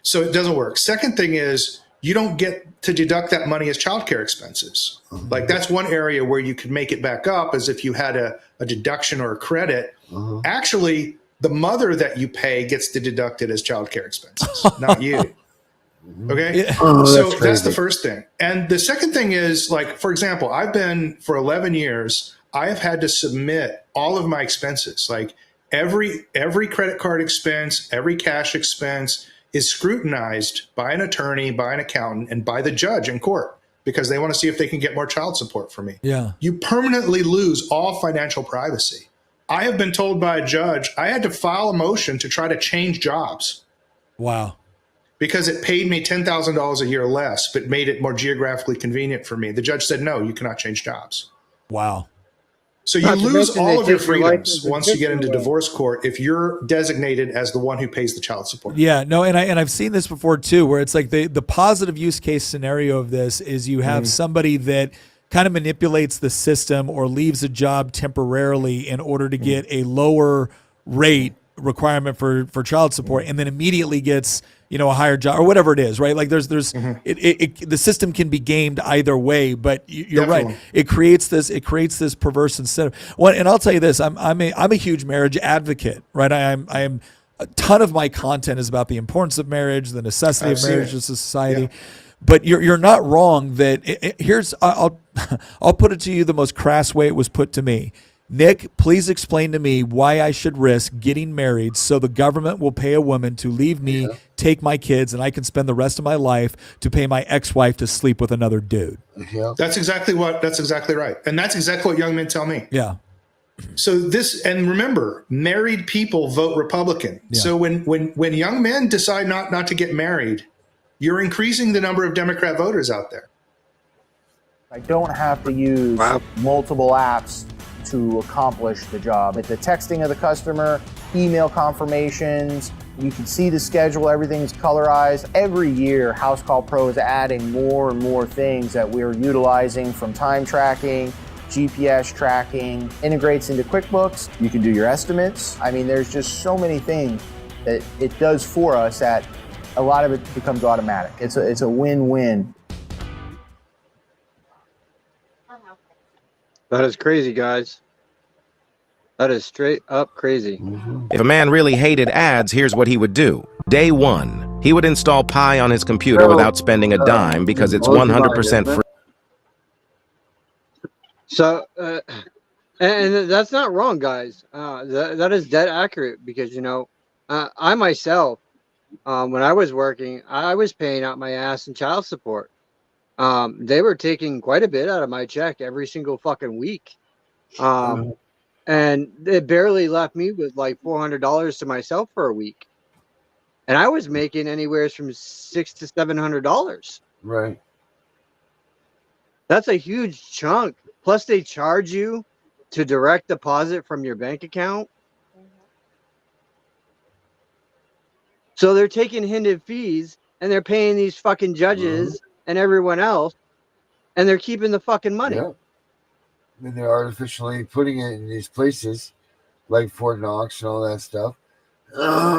Speaker 14: So it doesn't work. Second thing is, you don't get to deduct that money as childcare expenses. Like that's one area where you could make it back up, as if you had a deduction or a credit. Actually, the mother that you pay gets to deduct it as childcare expenses, not you. Okay. So that's the first thing. And the second thing is, like, for example, I've been for 11 years, I have had to submit all of my expenses. Like every credit card expense, every cash expense is scrutinized by an attorney, by an accountant, and by the judge in court, because they want to see if they can get more child support for me.
Speaker 16: Yeah.
Speaker 14: You permanently lose all financial privacy. I have been told by a judge I had to file a motion to try to change jobs.
Speaker 16: Wow.
Speaker 14: Because it paid me $10,000 a year less, but made it more geographically convenient for me. The judge said, no, you cannot change jobs.
Speaker 16: Wow.
Speaker 14: So you lose all of your freedoms once you get into divorce court if you're designated as the one who pays the child support.
Speaker 16: Yeah, no, and I've seen this before too, where it's like the positive use case scenario of this is you have somebody that kind of manipulates the system or leaves a job temporarily in order to get a lower rate requirement for child support, and then immediately gets, you know, a higher job or whatever it is, right? Like there's the system can be gamed either way, but you're right. It creates this perverse incentive. Well, and I'll tell you this, I'm a huge marriage advocate, right? I am a ton of my content is about the importance of marriage, the necessity of marriage in society. Yeah. But you're not wrong that here's I'll put it to you the most crass way it was put to me. Nick, please explain to me why I should risk getting married so the government will pay a woman to leave me, take my kids, and I can spend the rest of my life to pay my ex-wife to sleep with another dude.
Speaker 14: Yeah. That's exactly right. And that's exactly what young men tell me.
Speaker 16: Yeah.
Speaker 14: So and remember, married people vote Republican. Yeah. So when young men decide not to get married, you're increasing the number of Democrat voters out there.
Speaker 17: I don't have to use multiple apps to accomplish the job. It's the texting of the customer, email confirmations, you can see the schedule, everything's colorized. Every year, House Call Pro is adding more and more things that we're utilizing, from time tracking, GPS tracking, integrates into QuickBooks. You can do your estimates. I mean, there's just so many things that it does for us that a lot of it becomes automatic. It's a win-win.
Speaker 9: That is crazy, guys. That is straight up crazy.
Speaker 3: If a man really hated ads, here's what he would do. Day one, he would install Pi on his computer without spending a dime because it's 100% free.
Speaker 9: So, and that's not wrong, guys. That is dead accurate, because, you know, I myself, when I was working, I was paying out my ass in child support. They were taking quite a bit out of my check every single fucking week. And it barely left me with like $400 to myself for a week. And I was making anywhere from $600 to $700.
Speaker 8: Right.
Speaker 9: That's a huge chunk. Plus they charge you to direct deposit from your bank account. So they're taking hidden fees and they're paying these fucking judges and everyone else, and they're keeping the fucking money.
Speaker 8: Yeah. And they're artificially putting it in these places like Fort Knox and all that stuff,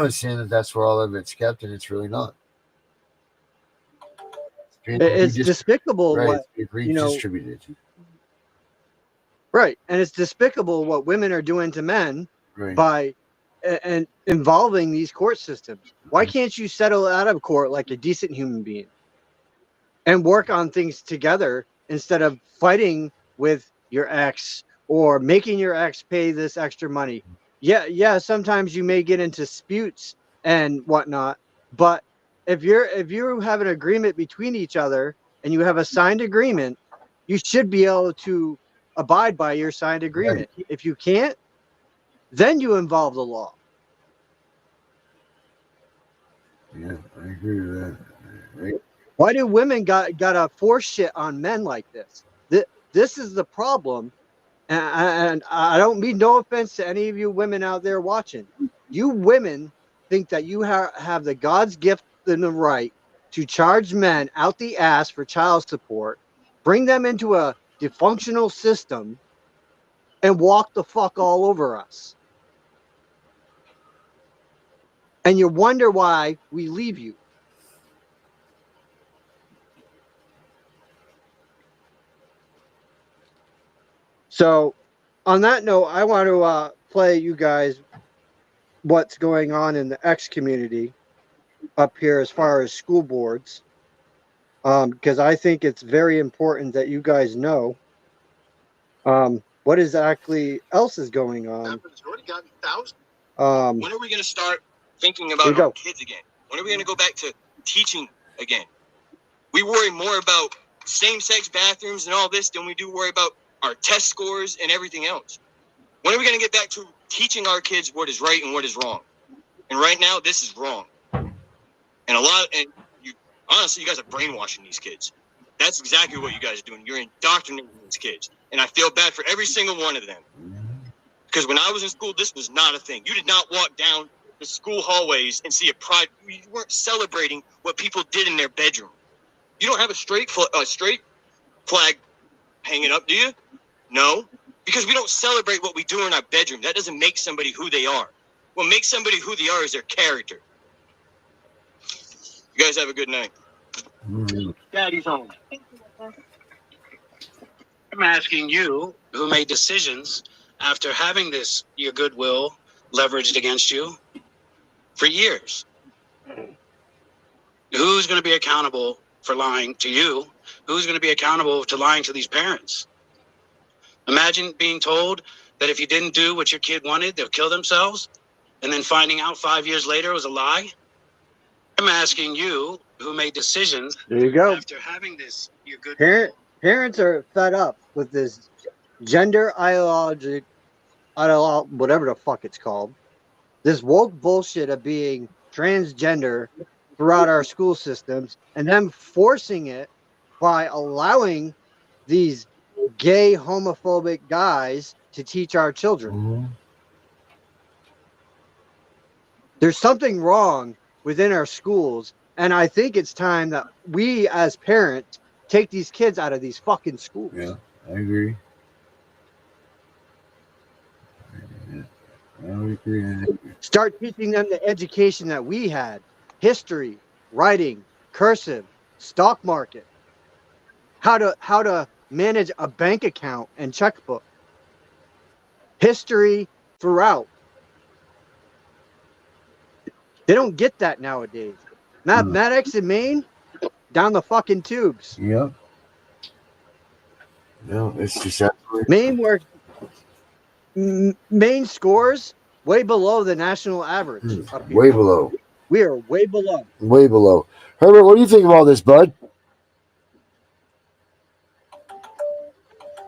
Speaker 8: saying that that's where all of it's kept, and it's really not.
Speaker 9: It's despicable what,
Speaker 8: it's redistributed.
Speaker 9: Right, and it's despicable what women are doing to men by and involving these court systems. Why can't you settle out of court like a decent human being and work on things together instead of fighting with your ex or making your ex pay this extra money? Yeah, sometimes you may get into disputes and whatnot, but if you have an agreement between each other and you have a signed agreement, you should be able to abide by your signed agreement. Right. If you can't, then you involve the law.
Speaker 8: Yeah, I agree with that. Right.
Speaker 9: Why do women gotta force shit on men like this? This is the problem, and I don't mean no offense to any of you women out there watching. You women think that you have the God's gift and the right to charge men out the ass for child support, bring them into a dysfunctional system, and walk the fuck all over us. And you wonder why we leave you. So, on that note, I want to play you guys what's going on in the X community up here as far as school boards, because I think it's very important that you guys know what exactly else is going on.
Speaker 18: When are we going to start thinking about our kids again? When are we going to go back to teaching again? We worry more about same-sex bathrooms and all this than we do worry about our test scores and everything else. When are we going to get back to teaching our kids what is right and what is wrong? And right now, this is wrong. And honestly, you guys are brainwashing these kids. That's exactly what you guys are doing. You're indoctrinating these kids. And I feel bad for every single one of them. Because when I was in school, this was not a thing. You did not walk down the school hallways and see a pride. You weren't celebrating what people did in their bedroom. You don't have a straight flag hanging up, do you? No. Because we don't celebrate what we do in our bedroom. That doesn't make somebody who they are. What makes somebody who they are is their character. You guys have a good night.
Speaker 19: Daddy's home. I'm asking you, who made decisions after having your goodwill leveraged against you for years. Who's going to be accountable for lying to you? Who's going to be accountable to lying to these parents? Imagine being told that if you didn't do what your kid wanted, they'll kill themselves, and then finding out 5 years later it was a lie. I'm asking you, who made decisions
Speaker 9: there you go.
Speaker 19: after having your good
Speaker 9: Parents are fed up with this gender ideology, whatever the fuck it's called. This woke bullshit of being transgender throughout our school systems, and them forcing it by allowing these gay homophobic guys to teach our children. There's something wrong within our schools, and I think it's time that we as parents take these kids out of these fucking schools.
Speaker 8: Yeah, I agree.
Speaker 9: Start teaching them the education that we had: history, writing, cursive, stock market, how to manage a bank account and checkbook, history throughout. They don't get that nowadays. Mathematics in Maine, down the fucking tubes.
Speaker 8: Yep. No, it's just
Speaker 9: Maine scores way below the national average.
Speaker 8: Way below.
Speaker 9: We are way below.
Speaker 8: Way below. Herbert, what do you think of all this, bud?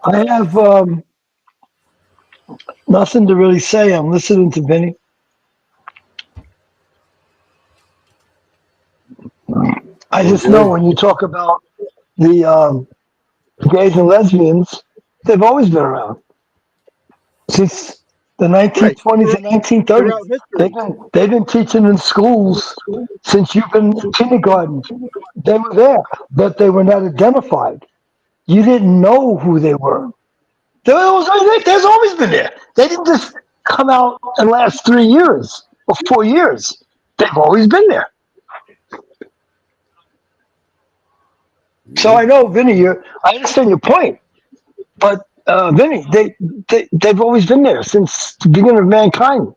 Speaker 20: I have nothing to really say. I'm listening to Vinny. I just know when you talk about the gays and lesbians, they've always been around since the 1920s and 1930s. They've been teaching in schools since you've been in kindergarten. They were there, but they were not identified. You didn't know who they were. They've always been there. They didn't just come out in the last 3 years or 4 years. They've always been there. So I know, Vinny, I understand your point, but Vinny, they've always been there since the beginning of mankind.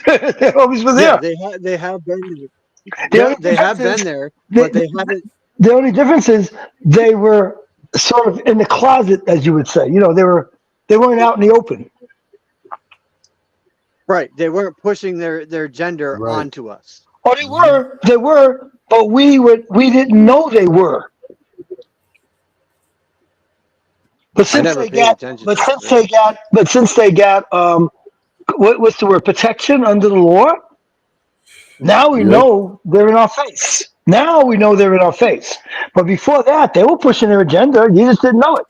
Speaker 20: They've always been there.
Speaker 9: Yeah, they have been there. They have been there, but they haven't.
Speaker 20: The only difference is they were sort of in the closet, as you would say. You know, they weren't out in the open.
Speaker 9: Right. They weren't pushing their gender onto us.
Speaker 20: Oh, they were, but we didn't know they were. But since they got what's the word? Protection under the law. Now we know they're in our face. Now we know they're in our face. But before that, they were pushing their agenda. You just didn't know it.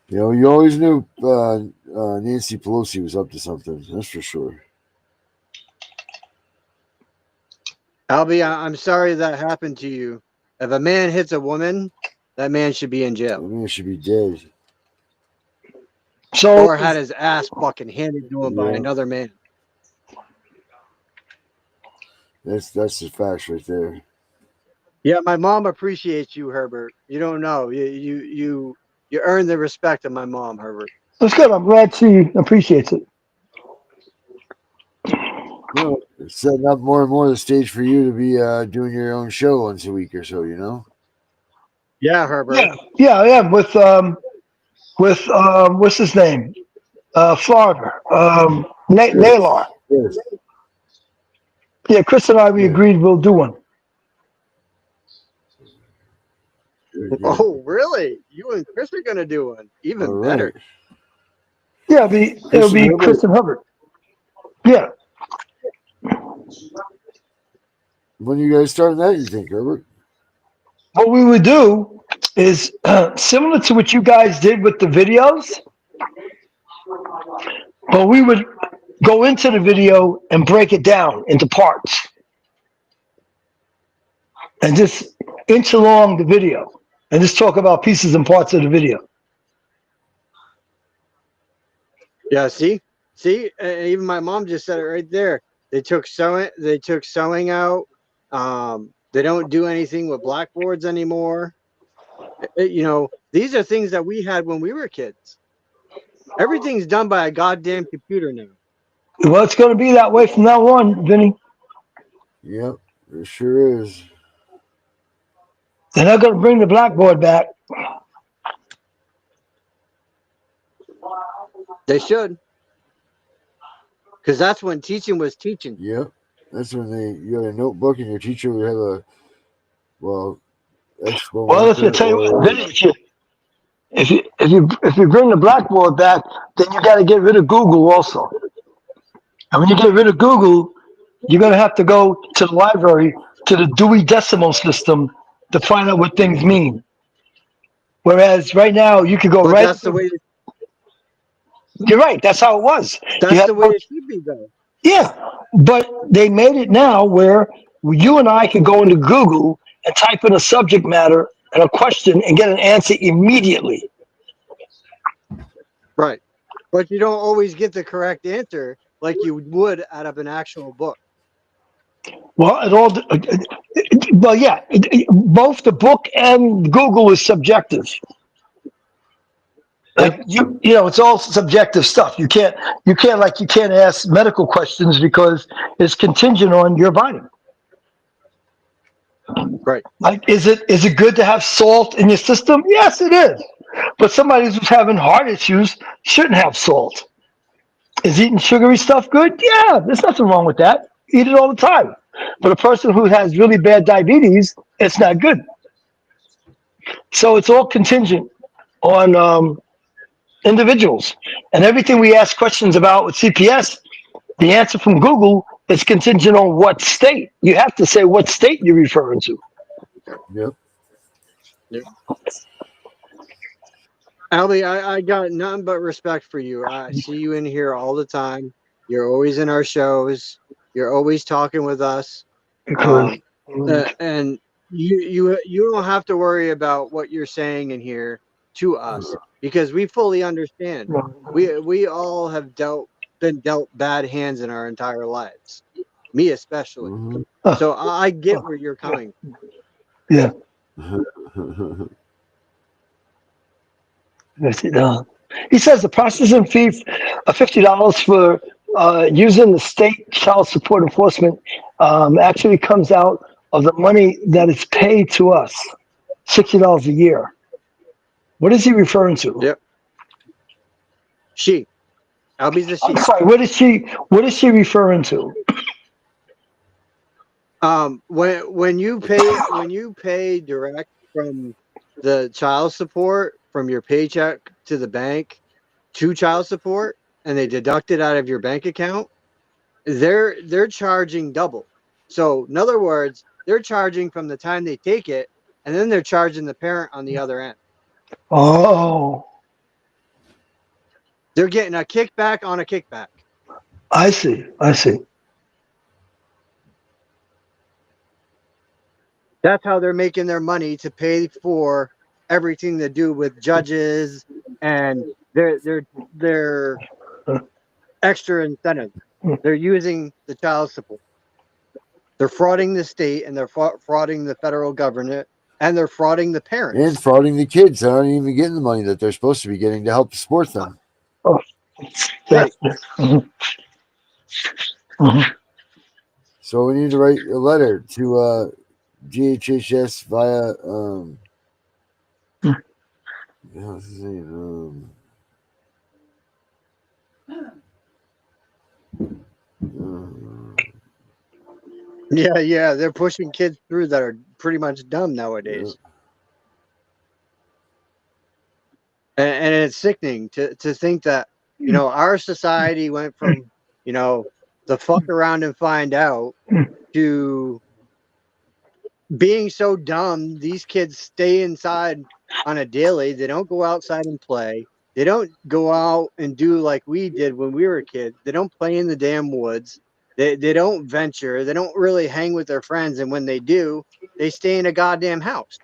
Speaker 8: You know, you always knew Nancy Pelosi was up to something. That's for sure.
Speaker 9: Albie, I'm sorry that happened to you. If a man hits a woman, that man should be in jail.
Speaker 8: That man should be dead.
Speaker 9: Or had his ass fucking handed to him by another man.
Speaker 8: That's the facts right there.
Speaker 9: Yeah, my mom appreciates you, Herbert. You don't know. You earn the respect of my mom, Herbert.
Speaker 20: That's good. I'm glad she appreciates it.
Speaker 8: Well, it's setting up more and more the stage for you to be doing your own show once a week or so, you know?
Speaker 9: Yeah, Herbert.
Speaker 20: Yeah, I am with what's his name? Florida. Naylor.
Speaker 8: Yes.
Speaker 20: Yeah, Chris and I we agreed we'll do one.
Speaker 9: Oh, really? You and Chris are gonna do one. Even better.
Speaker 20: Yeah, it'll be Chris and Hubbard. Yeah.
Speaker 8: When you guys starting that, you think, Herbert?
Speaker 20: What we would do is similar to what you guys did with the videos, but we would go into the video and break it down into parts and just inch along the video and just talk about pieces and parts of the video.
Speaker 9: Yeah, see, even my mom just said it right there. They took sewing out. They don't do anything with blackboards anymore. These are things that we had when we were kids. Everything's done by a goddamn computer now.
Speaker 20: Well, it's going to be that way from now on, Vinny.
Speaker 8: Yep, it sure is.
Speaker 20: They're not going to bring the blackboard back.
Speaker 9: They should. Because that's when teaching was teaching.
Speaker 8: Yep. That's when you had a notebook and your teacher would have a, expo.
Speaker 20: Well, if you tell you what, Vinny, if you bring the blackboard back, then you got to get rid of Google also. And when you get rid of Google, you're going to have to go to the library, to the Dewey Decimal System to find out what things mean. Whereas right now, you could go
Speaker 9: but
Speaker 20: right.
Speaker 9: That's the way.
Speaker 20: You're right. That's how it was.
Speaker 9: That's the way it should be, though.
Speaker 20: Yeah, but they made it now where you and I can go into Google and type in a subject matter and a question and get an answer immediately.
Speaker 9: Right. But you don't always get the correct answer like you would out of an actual book.
Speaker 20: Well, both the book and Google is subjective. Like it's all subjective stuff. You can't ask medical questions because it's contingent on your body.
Speaker 9: Right.
Speaker 20: Like, is it good to have salt in your system? Yes, it is. But somebody who's having heart issues shouldn't have salt. Is eating sugary stuff good? Yeah, there's nothing wrong with that. Eat it all the time. But a person who has really bad diabetes, it's not good. So it's all contingent on individuals. And everything we ask questions about with CPS, the answer from Google is contingent on what state. You have to say what state you're referring to.
Speaker 8: Yep.
Speaker 9: Albie, I got nothing but respect for you. I see you in here all the time. You're always in our shows. You're always talking with us. And you don't have to worry about what you're saying in here to us because we fully understand. We all have been dealt bad hands in our entire lives. Me especially.
Speaker 8: Mm-hmm.
Speaker 9: So I get where you're coming.
Speaker 20: Yeah. He says the processing fee of $50 for using the state child support enforcement actually comes out of the money that is paid to us, $60 a year. What is he referring to?
Speaker 9: Yep. She. Albie's a she.
Speaker 20: I'm sorry. What is she referring to?
Speaker 9: When you pay direct from the child support from your paycheck to the bank to child support and they deduct it out of your bank account, they're charging double. So in other words, they're charging from the time they take it and then they're charging the parent on the other end.
Speaker 20: Oh.
Speaker 9: They're getting a kickback on a kickback.
Speaker 20: I see.
Speaker 9: That's how they're making their money to pay for everything to do with judges and their extra incentive. They're using the child support. They're frauding the state, and they're frauding the federal government, and they're frauding the parents.
Speaker 8: And frauding the kids that aren't even getting the money that they're supposed to be getting to help support them.
Speaker 20: Oh,
Speaker 9: right.
Speaker 8: So we need to write a letter to GHHS via what's his name?
Speaker 9: Yeah, they're pushing kids through that are pretty much dumb nowadays. And it's sickening to think that, our society went from, the fuck around and find out to being so dumb. These kids stay inside on a daily. They don't go outside and play. They don't go out and do like we did when we were kids. They don't play in the damn woods. They don't venture. They don't really hang with their friends. And when they do, they stay in a goddamn house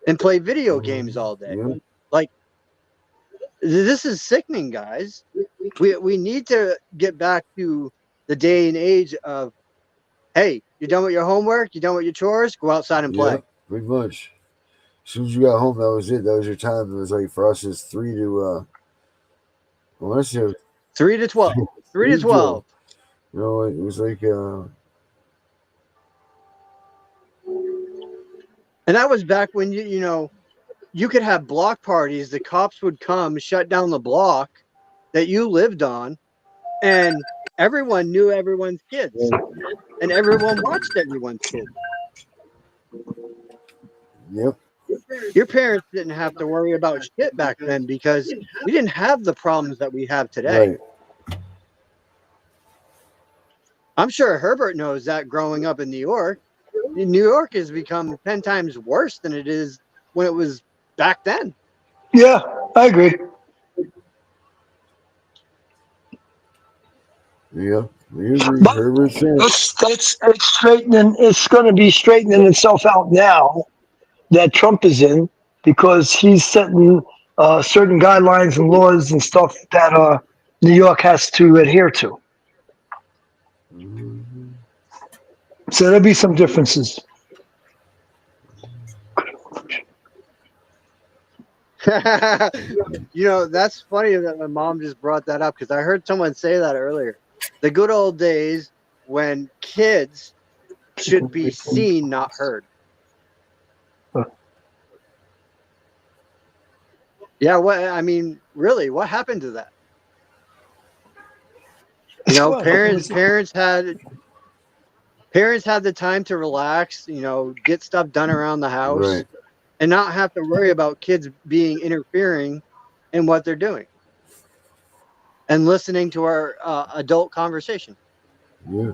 Speaker 9: and play video games all day.
Speaker 8: Yeah.
Speaker 9: Like, this is sickening, guys. We need to get back to the day and age of, hey, you done with your homework? You done with your chores? Go outside and play.
Speaker 8: Yeah, pretty much. As soon as you got home, that was it. That was your time. It was like for us, it's 3 to
Speaker 9: 3 to 12. 3 to 12.
Speaker 8: You know, it was like
Speaker 9: and that was back when you could have block parties. The cops would come, shut down the block that you lived on, and everyone knew everyone's kids, and everyone watched everyone's kids.
Speaker 8: Yep.
Speaker 9: Your parents didn't have to worry about shit back then because we didn't have the problems that we have today.
Speaker 8: Right.
Speaker 9: I'm sure Herbert knows that growing up in New York. New York has become 10 times worse than it is when it was back then.
Speaker 20: Yeah, I agree.
Speaker 8: Yeah, we agree. Herbert said.
Speaker 20: It's straightening. It's going to be straightening itself out now that Trump is in, because he's setting certain guidelines and laws and stuff that New York has to adhere to. So there'll be some differences.
Speaker 9: That's funny that my mom just brought that up, because I heard someone say that earlier. The good old days when kids should be seen, not heard. Yeah, really, what happened to that? Parents had the time to relax, get stuff done around the house,
Speaker 8: Right.
Speaker 9: and not have to worry about kids interfering in what they're doing and listening to our adult conversation.
Speaker 8: Yeah.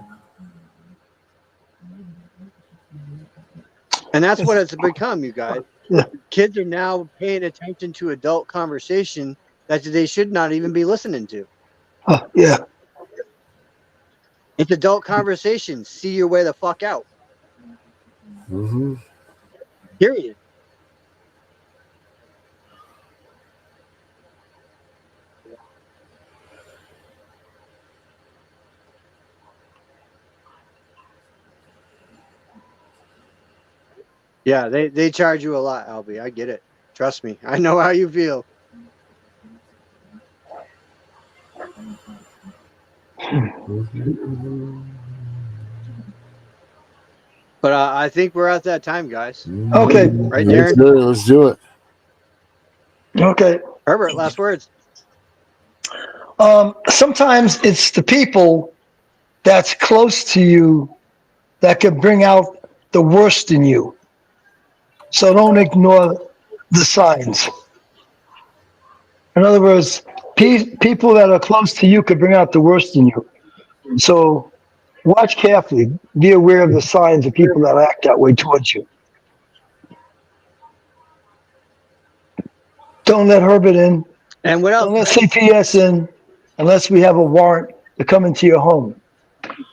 Speaker 9: And that's what it's become, you guys.
Speaker 20: Yeah.
Speaker 9: Kids are now paying attention to adult conversation that they should not even be listening to.
Speaker 20: Yeah.
Speaker 9: It's adult conversation. See your way the fuck out.
Speaker 8: Mm-hmm.
Speaker 9: Period. Yeah, they charge you a lot, Albie. I get it. Trust me. I know how you feel. But I think we're at that time, guys.
Speaker 20: Okay.
Speaker 9: Right, Darren?
Speaker 8: Let's do it.
Speaker 20: Okay.
Speaker 9: Herbert, last words.
Speaker 20: Sometimes it's the people that's close to you that can bring out the worst in you. So don't ignore the signs. In other words, people that are close to you could bring out the worst in you. So watch carefully. Be aware of the signs of people that act that way towards you. Don't let Herbert in.
Speaker 9: And what else?
Speaker 20: Don't let CPS in unless we have a warrant to come into your home.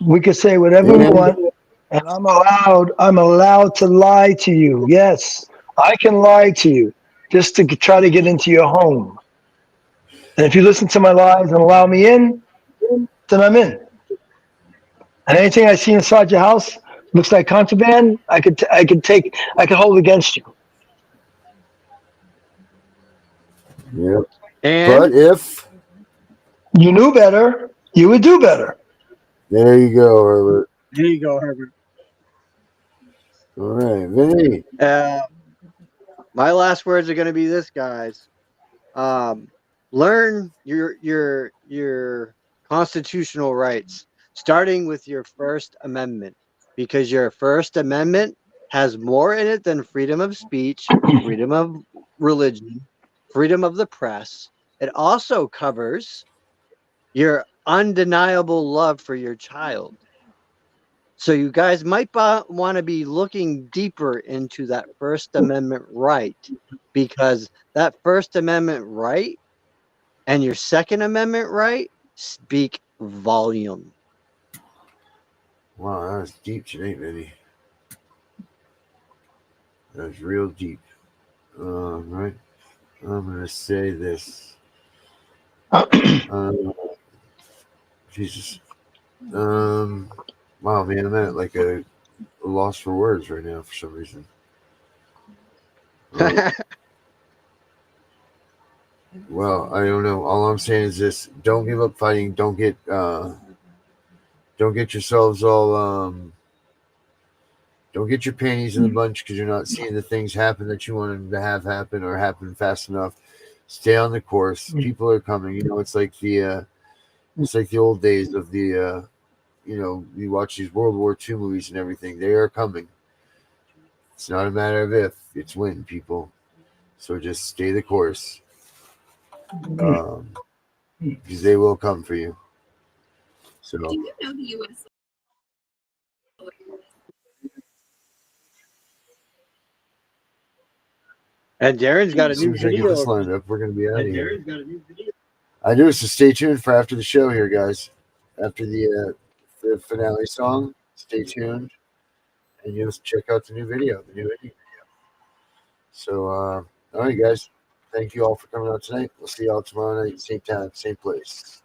Speaker 20: We can say whatever we want, and I'm allowed to lie to you. Yes, I can lie to you just to try to get into your home. And if you listen to my lies and allow me in, then I'm in. And anything I see inside your house looks like contraband, I could hold against you.
Speaker 8: Yep.
Speaker 9: And
Speaker 8: but if
Speaker 20: you knew better, you would do better.
Speaker 8: There you go, Herbert.
Speaker 9: There you go, Herbert.
Speaker 8: All right, Vinny.
Speaker 9: My last words are going to be this, guys. Learn your constitutional rights, starting with your First Amendment, because your First Amendment has more in it than freedom of speech, freedom of religion, freedom of the press. It also covers your undeniable love for your child. So you guys might want to be looking deeper into that First Amendment right, because that First Amendment right and your Second Amendment right speak volume.
Speaker 8: Wow, that was deep tonight, Vinny. That was real deep. Right. I'm going to say this. Jesus. Wow, man, I'm at like a loss for words right now for some reason. Well, I don't know. All I'm saying is this: don't give up fighting. Don't get yourselves all don't get your panties in the bunch because you're not seeing the things happen that you want to have happen or happen fast enough. Stay on the course. People are coming. You know, it's like the old days of the you watch these World War II movies and everything. They are coming. It's not a matter of if, it's when, people. So just stay the course. Because they will come for you. So do you know the U.S.
Speaker 9: And Darren's got a new
Speaker 8: As soon as I get
Speaker 9: video.
Speaker 8: this lined up, we're going to be out of here. I do, so stay tuned for after the show here, guys. After the finale song, stay tuned, and you'll check out the new video, the new indie video. So, all right, guys. Thank you all for coming out tonight. We'll see y'all tomorrow night, same time, same place.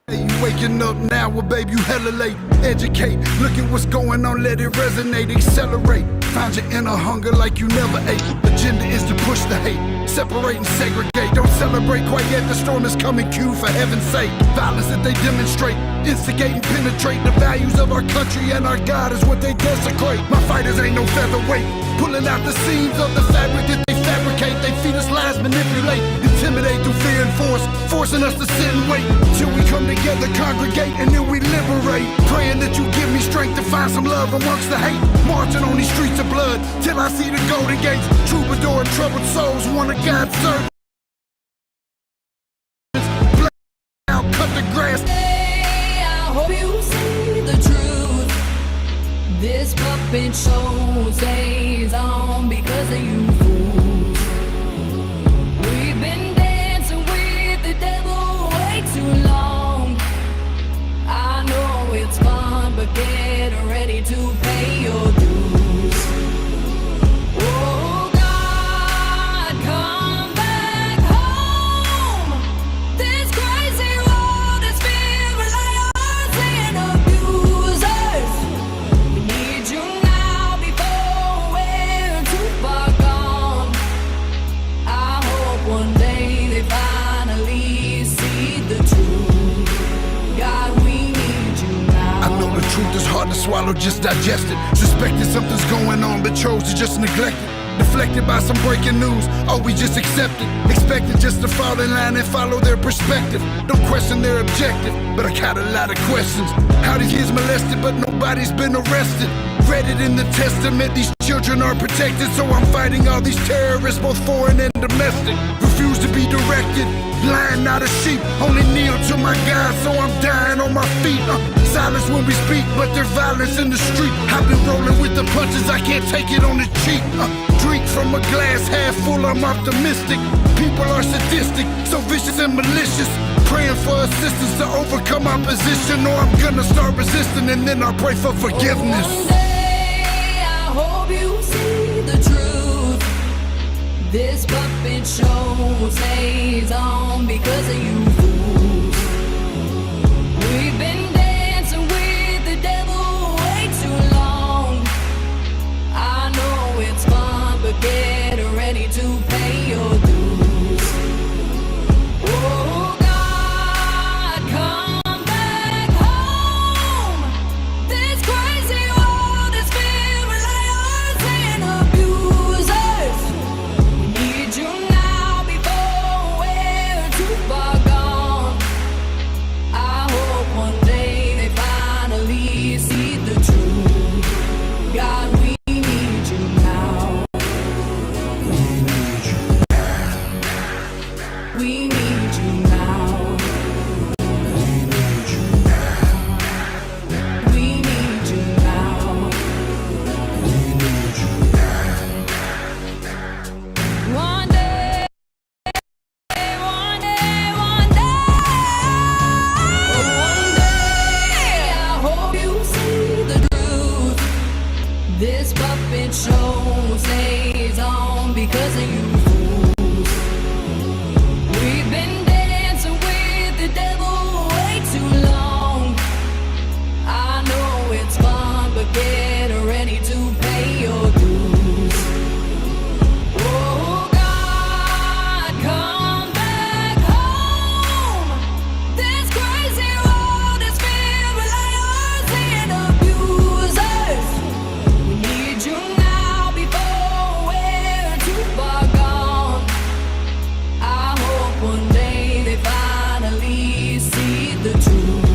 Speaker 21: You waking up now, well, babe, you hella late. Educate, look at what's going on, let it resonate, accelerate. Find your inner hunger like you never ate. Agenda is to push the hate, separate and segregate. Don't celebrate quite yet, the storm is coming, Q, for heaven's sake. Violence that they demonstrate, instigate and penetrate. The values of our country and our God is what they desecrate. My fighters ain't no featherweight, pulling out the seams of the fabric that they fabricate. They feed us lies, manipulate, intimidate through fear and force, forcing us to sit and wait till we come together, congregate, and then we liberate. Praying that you give me strength to find some love amongst the hate. Marching on these streets of blood till I see the golden gates. Troubadour and troubled souls, one of God's servants. Black out, cut the grass.
Speaker 22: Hey, I hope you see the truth. This puppet show stays on because of you fools. We've been dancing with the devil way too long. I know it's fun, but get ready to pay your dues. Oh God, come back home. This crazy world is filled with liars and abusers. We need you now before we're too far gone. I hope one day they finally see the truth. God, we need you now.
Speaker 21: I know the truth is hard to swallow, just digest it. Suspected something's going on, but chose to just neglect it. Deflected by some breaking news, oh, we just accept it. Expected just to fall in line and follow their perspective. Don't question their objective, but I got a lot of questions. How these kids molested, but nobody's been arrested. Read it in the testament, these children are protected. So I'm fighting all these terrorists, both foreign and domestic. Refuse to be directed, blind, not a sheep. Only kneel to my God, so I'm dying on my feet. Silence when we speak, but there's violence in the street. I've been rolling with the punches, I can't take it on the cheek. Drink from a glass half full, I'm optimistic. People are sadistic, so vicious and malicious. Praying for assistance to overcome opposition, or I'm gonna start resisting and then I'll pray for forgiveness.
Speaker 22: One day I hope you see the truth. This puppet show stays on because of you fools. We need you now. We need you now. We need you now. We need you now. One day, one day, one day. One day, I hope you see the truth. This puppet show stays on because of you. We've been dancing with the devil way too long. I know it's fun, but get ready to pay your dues. Oh God, come back home. This crazy world is filled with liars and abusers. We need you now before we're too far gone. I hope one day they finally see the truth.